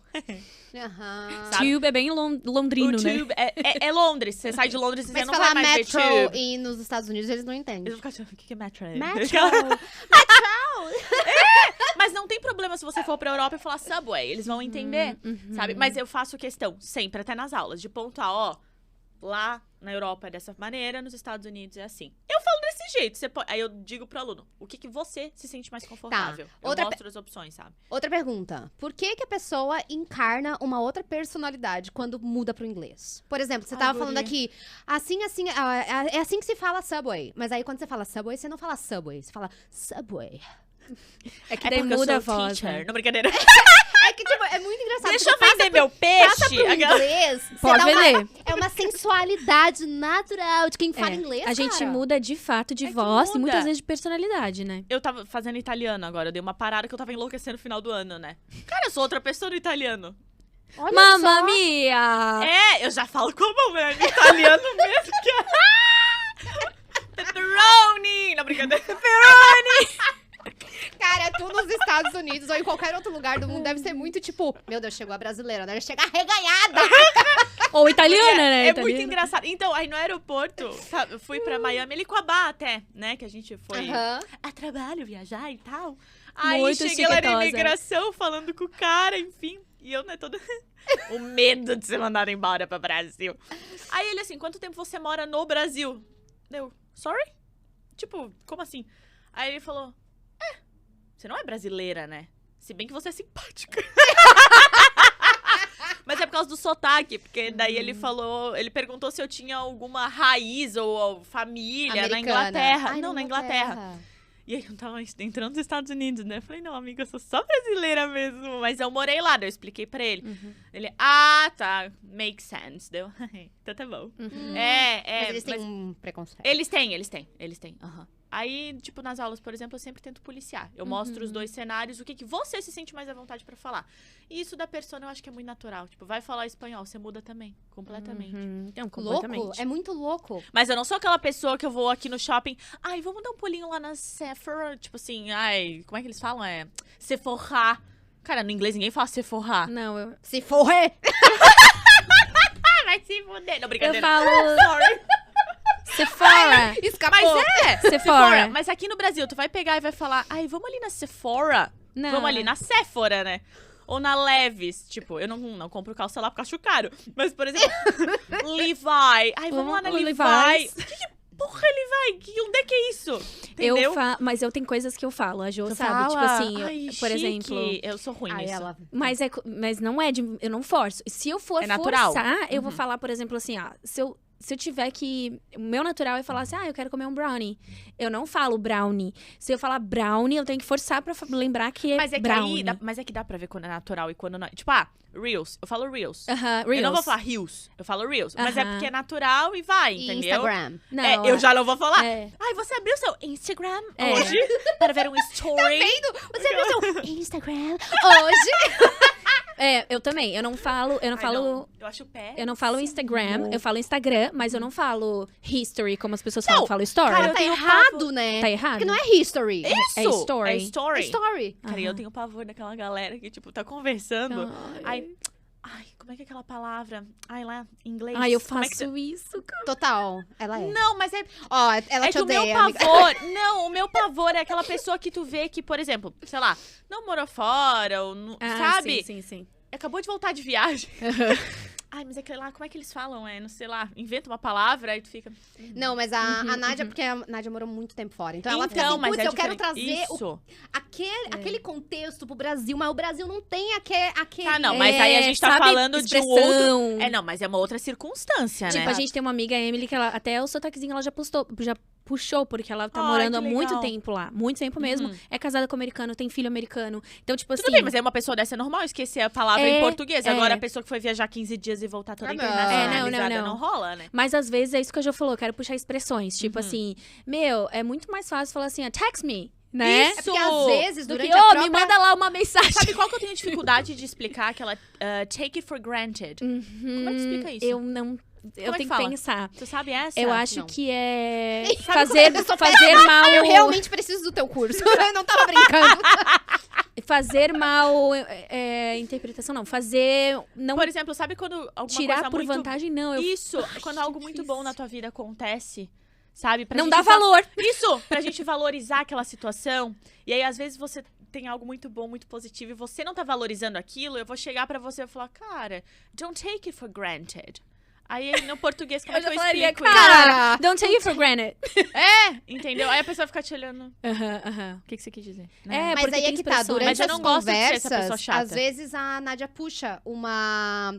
Aham. Sabe? Tube é bem londrino, O né? Tube é Londres. Você sai de Londres e você Mas não falar vai mais ver metro Tube. e nos Estados Unidos eles não Eles entendem. vão ficar achando, o que é metro? Metro! Mas não tem problema se você for pra Europa e falar Subway. Eles vão entender, sabe? Mas eu faço questão, sempre, até nas aulas, de pontuar, lá na Europa é dessa maneira, nos Estados Unidos é assim. Eu falo desse jeito. Aí eu digo pro aluno, o que você se sente mais confortável? Eu Outra mostro as opções, sabe? Outra pergunta. Por que a pessoa encarna uma outra personalidade quando muda pro inglês? Por exemplo, você tava falando aqui, é assim que se fala Subway. Mas aí quando você fala Subway, você não fala Subway, você fala Subway. É que É daí porque muda eu a sou voz, teacher. né? Não, brincadeira. É que, tipo, é muito engraçado. Deixa eu porque vender meu passa peixe. pro inglês, você Pode dá vender. É uma sensualidade natural de quem fala inglês, A gente cara. muda de fato de É que voz e muda. muitas vezes de personalidade, né? Eu tava fazendo italiano agora. Eu dei uma parada que eu tava enlouquecendo no final do ano, né? Cara, eu sou outra pessoa no italiano. Olha Mamma só. mia! Eu já falo como, velho, em italiano mesmo. Pepperoni! Não, brincadeira. Cara, tu nos Estados Unidos ou em qualquer outro lugar do mundo deve ser muito tipo, meu Deus, chegou a brasileira, né? Chega arreganhada. Ou italiana, né? É Italiana. muito engraçado. Então, aí no aeroporto, eu fui pra Miami, ele com a Bá até, né? Que a gente foi Aham. a trabalho, viajar e tal. Aí Muito cheguei lá na chiquetosa. imigração, falando com o cara, enfim. E eu, né, toda... o medo de ser mandada embora pra Brasil. Aí ele assim, quanto tempo você mora no Brasil? Eu, sorry? Tipo, como assim? Aí ele falou, você não é brasileira, né? Se bem que você é simpática. Mas é por causa do sotaque, porque daí ele falou, ele perguntou se eu tinha alguma raiz ou família na Americana. Inglaterra. Ai, Não, na Inglaterra. E aí eu tava entrando nos Estados Unidos, né? Eu falei, não, amiga, eu sou só brasileira mesmo. Mas eu morei lá, daí eu expliquei pra ele. Ele, tá, make sense. Deu, então tá bom. Mas eles têm um preconceito. Eles têm. Aham. Aí, tipo, nas aulas, por exemplo, eu sempre tento policiar. Eu mostro os dois cenários, o que você se sente mais à vontade pra falar. E isso da persona eu acho que é muito natural. Tipo, vai falar espanhol, você muda também, completamente. Então, Louco? completamente. É muito louco. Mas eu não sou aquela pessoa que eu vou aqui no shopping, vamos dar um pulinho lá na Sephora, tipo assim, como é que eles falam? Sephora. Cara, no inglês ninguém fala Sephora. Não, eu Se forre. Vai se fuder. Não, eu brincadeira. falo Sorry. Sephora. Escapou. Mas Sephora. Mas aqui no Brasil, tu vai pegar e vai falar, vamos ali na Sephora. Não. Vamos ali na Sephora, né? Ou na Levi's. Tipo, eu não compro calça lá porque acho caro. Mas, por exemplo, Levi. Vamos lá na O Levi. Levi's. Que porra Levi? Onde é que é isso? Entendeu? Mas eu tenho coisas que eu falo, a Jo Tu sabe. Tipo fala? assim, Ai, por chique. exemplo. Eu sou ruim Aí nisso. ela... Mas não é de. Eu não forço. Se eu for É natural. forçar, eu vou falar, por exemplo, assim, se eu tiver que... O meu natural é falar assim, eu quero comer um brownie. Eu não falo brownie. Se eu falar brownie, eu tenho que forçar pra lembrar que é Mas é que brownie. mas é que dá pra ver quando é natural e quando não. Tipo, Reels. Eu falo Reels. Reels. Eu não vou falar Reels. Eu falo Reels. Mas é porque é natural e vai, E entendeu? Instagram. Não, eu já não vou falar. É. Ai, você abriu seu Instagram É. hoje para ver um story? Você abriu seu Instagram hoje? Eu também. Eu não falo... Ai, não. Eu acho pé. Eu não falo Instagram, eu falo Instagram, mas eu não falo history, como as pessoas falam. Não, Eu falo story. cara, eu Tá tenho errado, pavor. né? Tá errado? Porque não é history. Isso! É story. É story. É story. Cara, eu tenho pavor daquela galera que, tipo, tá conversando. Ai, como é que é aquela palavra? Ai, lá, em inglês. Ai, eu Como é que faço isso, cara. Total. Ela é. Não, mas é... Ó, ela É te que o meu odeia, amiga. pavor... Não, o meu pavor é aquela pessoa que tu vê que, por exemplo, sei lá, não morou fora, ou não, sabe? Sim. Acabou de voltar de viagem. Ai, mas aquele lá, como é que eles falam? Não sei lá, inventa uma palavra, aí tu fica... Não, mas a Nádia, porque a Nádia morou muito tempo fora. Então ela fica Então, assim, mas putz, é eu quero diferente. trazer Isso. aquele contexto pro Brasil, mas o Brasil não tem aquele... Ah, não, mas aí a gente tá sabe, falando de um expressão. outro... não, mas é uma outra circunstância, Tipo, né? a gente tem uma amiga, a Emily, que ela, até o sotaquezinho ela já puxou, porque ela tá Ai, morando que há muito legal. tempo lá. Muito tempo mesmo. É casada com americano, tem filho americano. Então, tipo Tudo assim... bem, mas aí uma pessoa dessa é normal esquecer a palavra em português. é. Agora, a pessoa que foi viajar 15 dias e voltar toda Ah, não. internacionalizada não. não rola, né? Mas às vezes é isso que a Jo falou, eu quero puxar expressões. Tipo assim, é muito mais fácil falar assim, text me, né? Isso! É porque às vezes, Do durante que, a própria... me manda lá uma mensagem. Sabe qual que eu tenho dificuldade de explicar? Aquela take it for granted. Como é que explica isso? Eu não... Eu que tenho fala? que pensar. Tu sabe essa? Eu acho Não. que é Sabe fazer mal... Eu realmente preciso do teu curso. Eu não tava brincando. Fazer mal... interpretação, não. Fazer... Não Por exemplo, sabe quando alguma tirar coisa por muito... vantagem, não. Isso, quando algo muito bom na tua vida acontece, sabe? Pra Não gente dá valor. Isso, pra gente valorizar aquela situação. E aí, às vezes, você tem algo muito bom, muito positivo, e você não tá valorizando aquilo, eu vou chegar pra você e falar, cara, don't take it for granted. Aí, no português, como é que eu explico isso? cara, don't take it for granted. Entendeu? Aí a pessoa fica te olhando. Aham. O que você quis dizer? É, Mas porque aí é tem que tá, expressões. durante Mas eu as não gosto de ser essa conversas, pessoa chata. às vezes a Nádia puxa uma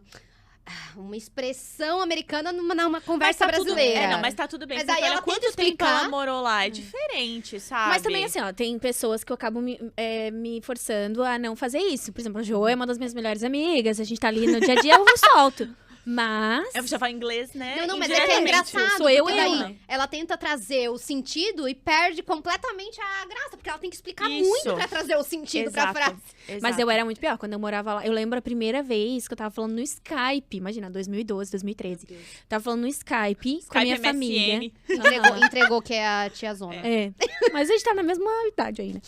expressão americana numa conversa Mas tá tudo- brasileira. mas tá tudo bem. Mas Porque aí olha ela quanto tenta tempo explicar. ela morou lá. É diferente, sabe? Mas também, assim, ó, tem pessoas que eu acabo me forçando a não fazer isso. Por exemplo, a Jo é uma das minhas melhores amigas, a gente tá ali no dia a dia, eu solto. Mas... Eu já falo inglês, né? Não, mas é que é Indiretamente. engraçado, Sou eu, porque daí eu. ela tenta trazer o sentido e perde completamente a graça, porque ela tem que explicar Isso. muito pra trazer o sentido pra Exato. frase. Mas eu era muito pior. Quando eu morava lá, eu lembro a primeira vez que eu tava falando no Skype. Imagina, 2012, 2013. Tava falando no Skype com a minha Skype família. Entregou, entregou que é a tia Zona. É. Mas a gente tá na mesma idade aí, né?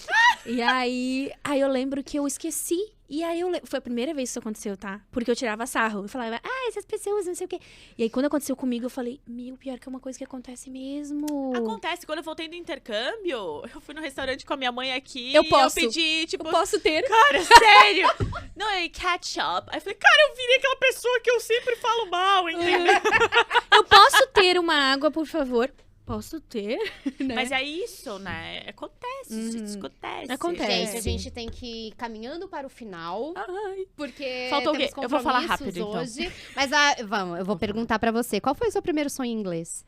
E aí eu lembro que eu esqueci. E aí foi a primeira vez que isso aconteceu, tá? Porque eu tirava sarro. Eu falava, essas pessoas, não sei o quê. E aí, quando aconteceu comigo, eu falei, pior que é uma coisa que acontece mesmo. Acontece, quando eu voltei do intercâmbio, eu fui no restaurante com a minha mãe aqui. Eu posso. E eu pedi, tipo, Eu posso ter. cara, sério? Não, é ketchup. Aí eu falei, cara, eu virei aquela pessoa que eu sempre falo mal, entendeu? Eu posso ter uma água, por favor? Posso ter, né? Mas é isso, né? Acontece, isso acontece. Acontece. Gente, a gente tem que ir caminhando para o final, Ai. porque Faltou temos o quê? Eu vou falar rápido, então. hoje. Mas vamos, eu vou perguntar pra você. Qual foi o seu primeiro sonho em inglês?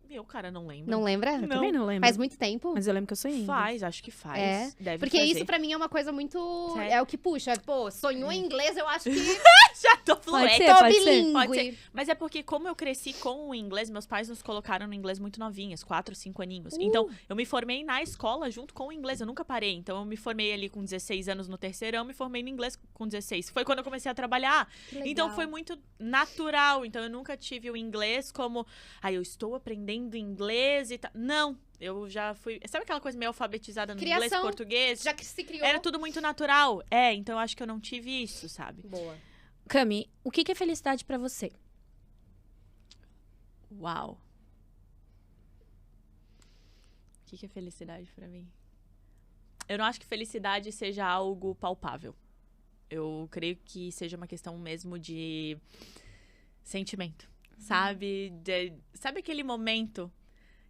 Meu, cara, não lembro. Não lembra? Eu também não lembro. Faz muito tempo? Mas eu lembro que eu sonhei. Faz, acho que faz. É, Deve Porque fazer. isso pra mim é uma coisa muito... Sério? É o que puxa. Pô, sonhou em inglês, eu acho que Já tô Pode fluente. ser, tô pode ser. bilíngue. Pode ser. Mas é porque, como eu cresci com o inglês, meus pais nos colocaram no inglês muito novinhas, 4, 5 aninhos. Então, eu me formei na escola junto com o inglês, eu nunca parei. Então, eu me formei ali com 16 anos no terceirão, me formei no inglês com 16. Foi quando eu comecei a trabalhar. Então, foi muito natural. Então, eu nunca tive o inglês como, eu estou aprendendo inglês e tal. Não, eu já fui... Sabe aquela coisa meio alfabetizada no inglês, Criação. português? Já que se criou... Era tudo muito natural. Então eu acho que eu não tive isso, sabe? Boa. Cami, o que é felicidade pra você? Uau. O que é felicidade pra mim? Eu não acho que felicidade seja algo palpável. Eu creio que seja uma questão mesmo de sentimento, sabe? Sabe aquele momento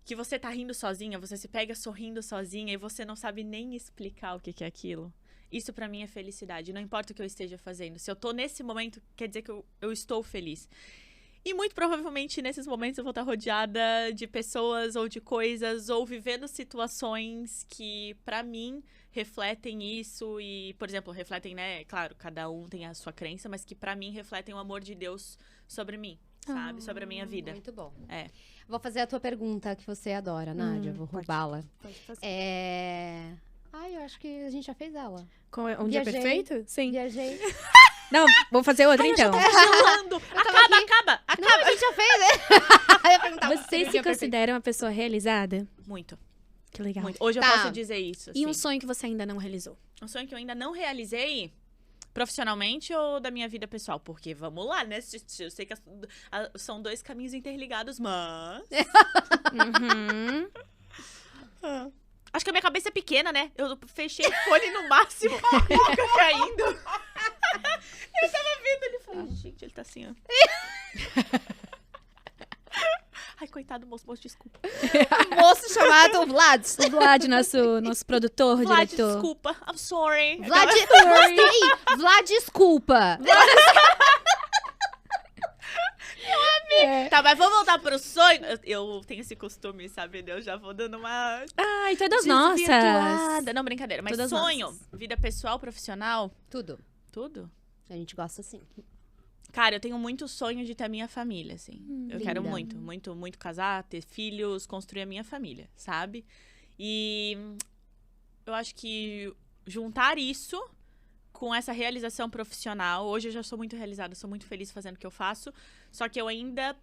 que você tá rindo sozinha, você se pega sorrindo sozinha e você não sabe nem explicar o que é aquilo? Isso pra mim é felicidade. Não importa o que eu esteja fazendo. Se eu tô nesse momento, quer dizer que eu estou feliz. E muito provavelmente nesses momentos eu vou estar rodeada de pessoas ou de coisas ou vivendo situações que, pra mim, refletem isso e, por exemplo, refletem, né? Claro, cada um tem a sua crença, mas que pra mim refletem o amor de Deus sobre mim, sabe? Sobre a minha vida. Muito bom. É. Vou fazer a tua pergunta que você adora, Nádia. Vou pode. roubá-la. Pode fazer. Ai, eu acho que a gente já fez ela. Um dia Viajei. perfeito? Sim. Viajei. Não, vou fazer outra então. Gelando! Acaba! Não, a gente já fez, né? Eu ia perguntar, Você se considera uma pessoa realizada? Muito, Que legal. muito. Hoje eu Tá. posso dizer isso. E um assim. sonho que você ainda não realizou? Um sonho que eu ainda não realizei, profissionalmente ou da minha vida pessoal? Porque, vamos lá, né? Eu sei que são dois caminhos interligados, mas... Uhum. Acho que a minha cabeça é pequena, né? Eu fechei o fone no máximo e fica caindo. Eu tava vendo ele falando, gente, ele tá assim, ó. Ai, coitado do moço, desculpa. moço chamado Vlad. O Vlad, nosso produtor, Vlad, diretor. desculpa. I'm sorry. Vlad, gostei. Vlad, desculpa. Tá, mas vamos voltar pro sonho. Eu tenho esse costume, sabe? Eu já vou dando uma Ai, todas nossas. desvirtuada. Não, brincadeira. Mas Todas sonho, nossas. vida pessoal, profissional, Tudo. tudo. A gente gosta assim. Cara, eu tenho muito sonho de ter a minha família, assim. Eu quero linda. muito casar, ter filhos, construir a minha família, sabe? E eu acho que juntar isso com essa realização profissional. Hoje eu já sou muito realizada, sou muito feliz fazendo o que eu faço. Só que eu ainda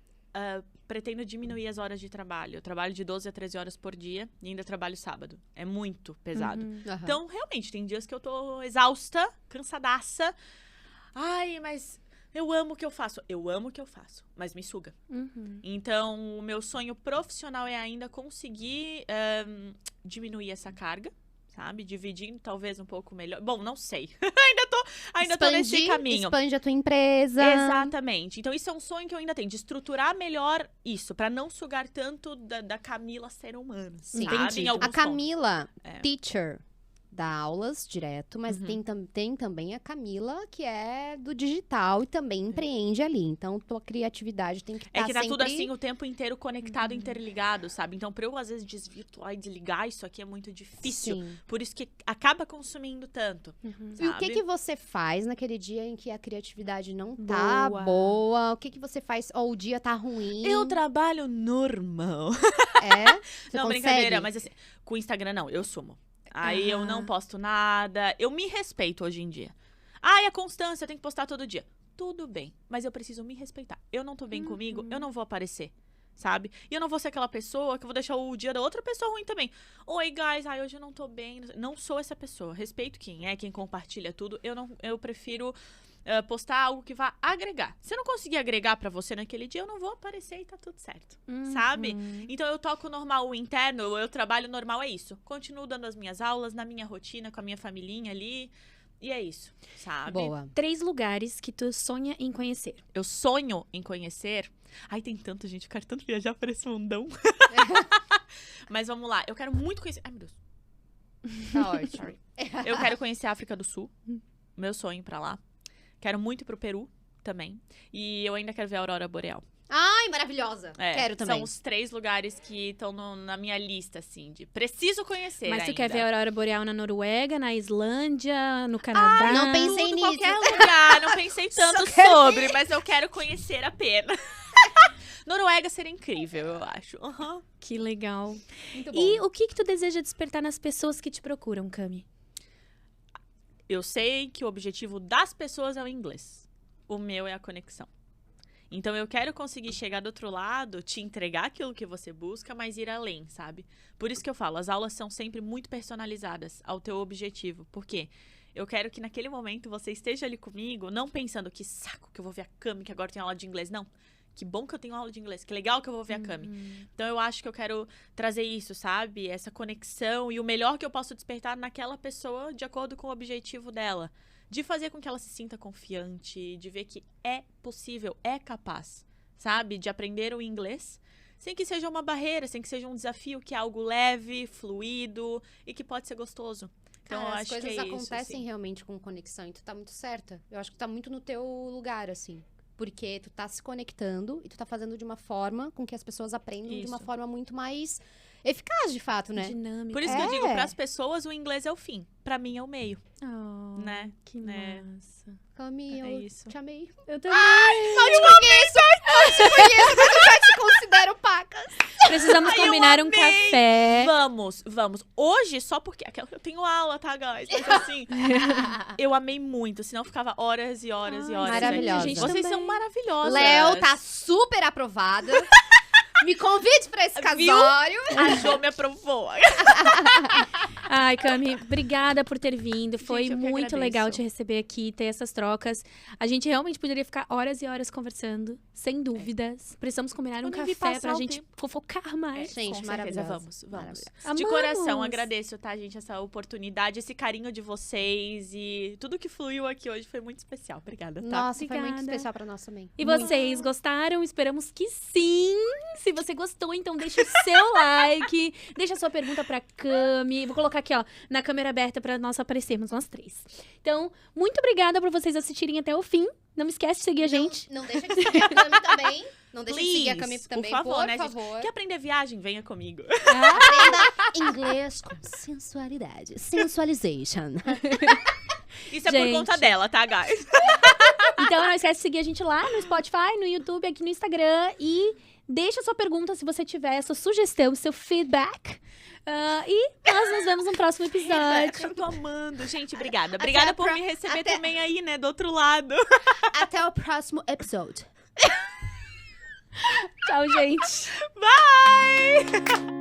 pretendo diminuir as horas de trabalho. Eu trabalho de 12 a 13 horas por dia e ainda trabalho sábado. É muito pesado. Aham. Então, realmente, tem dias que eu tô exausta, cansadaça. Ai, mas eu amo o que eu faço. Eu amo o que eu faço, mas me suga. Uhum. Então, o meu sonho profissional é ainda conseguir diminuir essa carga, sabe? Dividindo talvez um pouco melhor. Bom, não sei. ainda tô nesse caminho. Expande a tua empresa. Exatamente. Então, isso é um sonho que eu ainda tenho, de estruturar melhor isso, pra não sugar tanto da Camila ser humana, sabe? Entendi. Em alguns A Camila, É. teacher, dá aulas direto, mas tem também a Camila, que é do digital e também empreende ali. Então, tua criatividade tem que estar É que tá sempre... tudo assim o tempo inteiro conectado, interligado, sabe? Então, pra eu, às vezes, desvirtuar e desligar, isso aqui é muito difícil. Sim. Por isso que acaba consumindo tanto, E sabe? o que você faz naquele dia em que a criatividade não tá Boa. boa? O que você faz? Ou o dia tá ruim? Eu trabalho normal. É? Você Não, consegue? brincadeira, mas assim, com o Instagram não, eu sumo. Aí eu não Ah. posto nada. Eu me respeito hoje em dia. Ai, a constância, eu tenho que postar todo dia. Tudo bem, mas eu preciso me respeitar. Eu não tô bem comigo, eu não vou aparecer, sabe? E eu não vou ser aquela pessoa que eu vou deixar o dia da outra pessoa ruim também. Oi, guys, ai, hoje eu não tô bem. Não sou essa pessoa. Respeito quem é, quem compartilha tudo. Eu prefiro postar algo que vá agregar. Se eu não conseguir agregar pra você naquele dia, eu não vou aparecer e tá tudo certo, sabe? Então eu toco normal o interno, eu trabalho normal, é isso. Continuo dando as minhas aulas, na minha rotina, com a minha familhinha ali. E é isso, sabe? Boa. 3 lugares que tu sonha em conhecer. Eu sonho em conhecer. Ai, tem tanta gente, eu quero tanto viajar para esse mundão. Mas vamos lá, eu quero muito conhecer. Ai, meu Deus. Tá ótimo. Sorry. Eu quero conhecer a África do Sul. Meu sonho ir pra lá. Quero muito ir pro Peru também. E eu ainda quero ver a Aurora Boreal. Ai, maravilhosa. É, Quero também. São os 3 lugares que estão na minha lista, assim, de preciso conhecer Mas tu ainda. quer ver a Aurora Boreal na Noruega, na Islândia, no Canadá? não pensei Tudo, nisso. qualquer lugar, não pensei tanto Só quero sobre, mas eu quero conhecer apenas. Noruega seria incrível, eu acho. Aham. Que legal. Muito bom. E o que tu deseja despertar nas pessoas que te procuram, Cami? Eu sei que o objetivo das pessoas é o inglês. O meu é a conexão. Então, eu quero conseguir chegar do outro lado, te entregar aquilo que você busca, mas ir além, sabe? Por isso que eu falo, as aulas são sempre muito personalizadas ao teu objetivo. Por quê? Eu quero que naquele momento você esteja ali comigo, não pensando que saco que eu vou ver a Cami, que agora tem aula de inglês. Não. Que bom que eu tenho aula de inglês, que legal que eu vou ver a Cami. Então, eu acho que eu quero trazer isso, sabe? Essa conexão e o melhor que eu posso despertar naquela pessoa de acordo com o objetivo dela. De fazer com que ela se sinta confiante, de ver que é possível, é capaz, sabe? De aprender o inglês sem que seja uma barreira, sem que seja um desafio, que é algo leve, fluido e que pode ser gostoso. Então, Cara, eu as acho que coisas é isso, acontecem assim. realmente com conexão e tu tá muito certa. Eu acho que tá muito no teu lugar, assim. Porque tu tá se conectando e tu tá fazendo de uma forma com que as pessoas aprendam de uma Isso. forma muito mais eficaz, de fato, né? Dinâmica. Por isso que eu digo, pras pessoas, o inglês é o fim. Pra mim, é o meio, Oh, né? que É. massa. Cami, É eu isso. te amei. Eu também. Não te conheço, mas eu já te considero pacas. Precisamos combinar um café. Vamos. Hoje, só porque... Eu tenho aula, tá, guys? Mas assim, eu amei muito. Senão eu ficava horas e horas e Ai, horas. maravilhosa. aqui. Vocês também. são maravilhosas. Léo tá super aprovada. Me convide pra esse Viu? casório. A Jo me aprovou. Ai, Cami, obrigada por ter vindo. Foi Gente, eu que muito agradeço. legal te receber aqui, ter essas trocas. A gente realmente poderia ficar horas e horas conversando, sem dúvidas. Precisamos combinar um Eu nem vi café passar pra o gente tempo. fofocar mais. Gente, Com certeza, maravilhosa. vamos. Maravilhosa. De Amamos. coração, agradeço, tá, gente, essa oportunidade, esse carinho de vocês e tudo que fluiu aqui hoje foi muito especial. Obrigada, tá? Nossa, foi muito Obrigada. especial pra nós também. E vocês gostaram? Esperamos que sim! Se você gostou, então deixa o seu like, deixa a sua pergunta pra Cami. Vou colocar aqui, ó, na câmera aberta pra nós aparecermos, nós três. Então, muito obrigada por vocês assistirem até o fim. Não esquece de seguir a gente. Não deixa de seguir a Cami também. Não deixa de seguir a Cami Please, também, por favor, né, gente? favor. Quer aprender viagem? Venha comigo. Aprenda inglês com sensualidade. Sensualization. Isso é por Gente. conta dela, tá, guys? Então, não esquece de seguir a gente lá no Spotify, no YouTube, aqui no Instagram. E deixa a sua pergunta se você tiver, sua sugestão, seu feedback. E nós nos vemos no próximo episódio. Eu tô amando. Gente, obrigada. Obrigada por me receber até- também aí, né, do outro lado. Até o próximo episódio. Tchau, gente. Bye!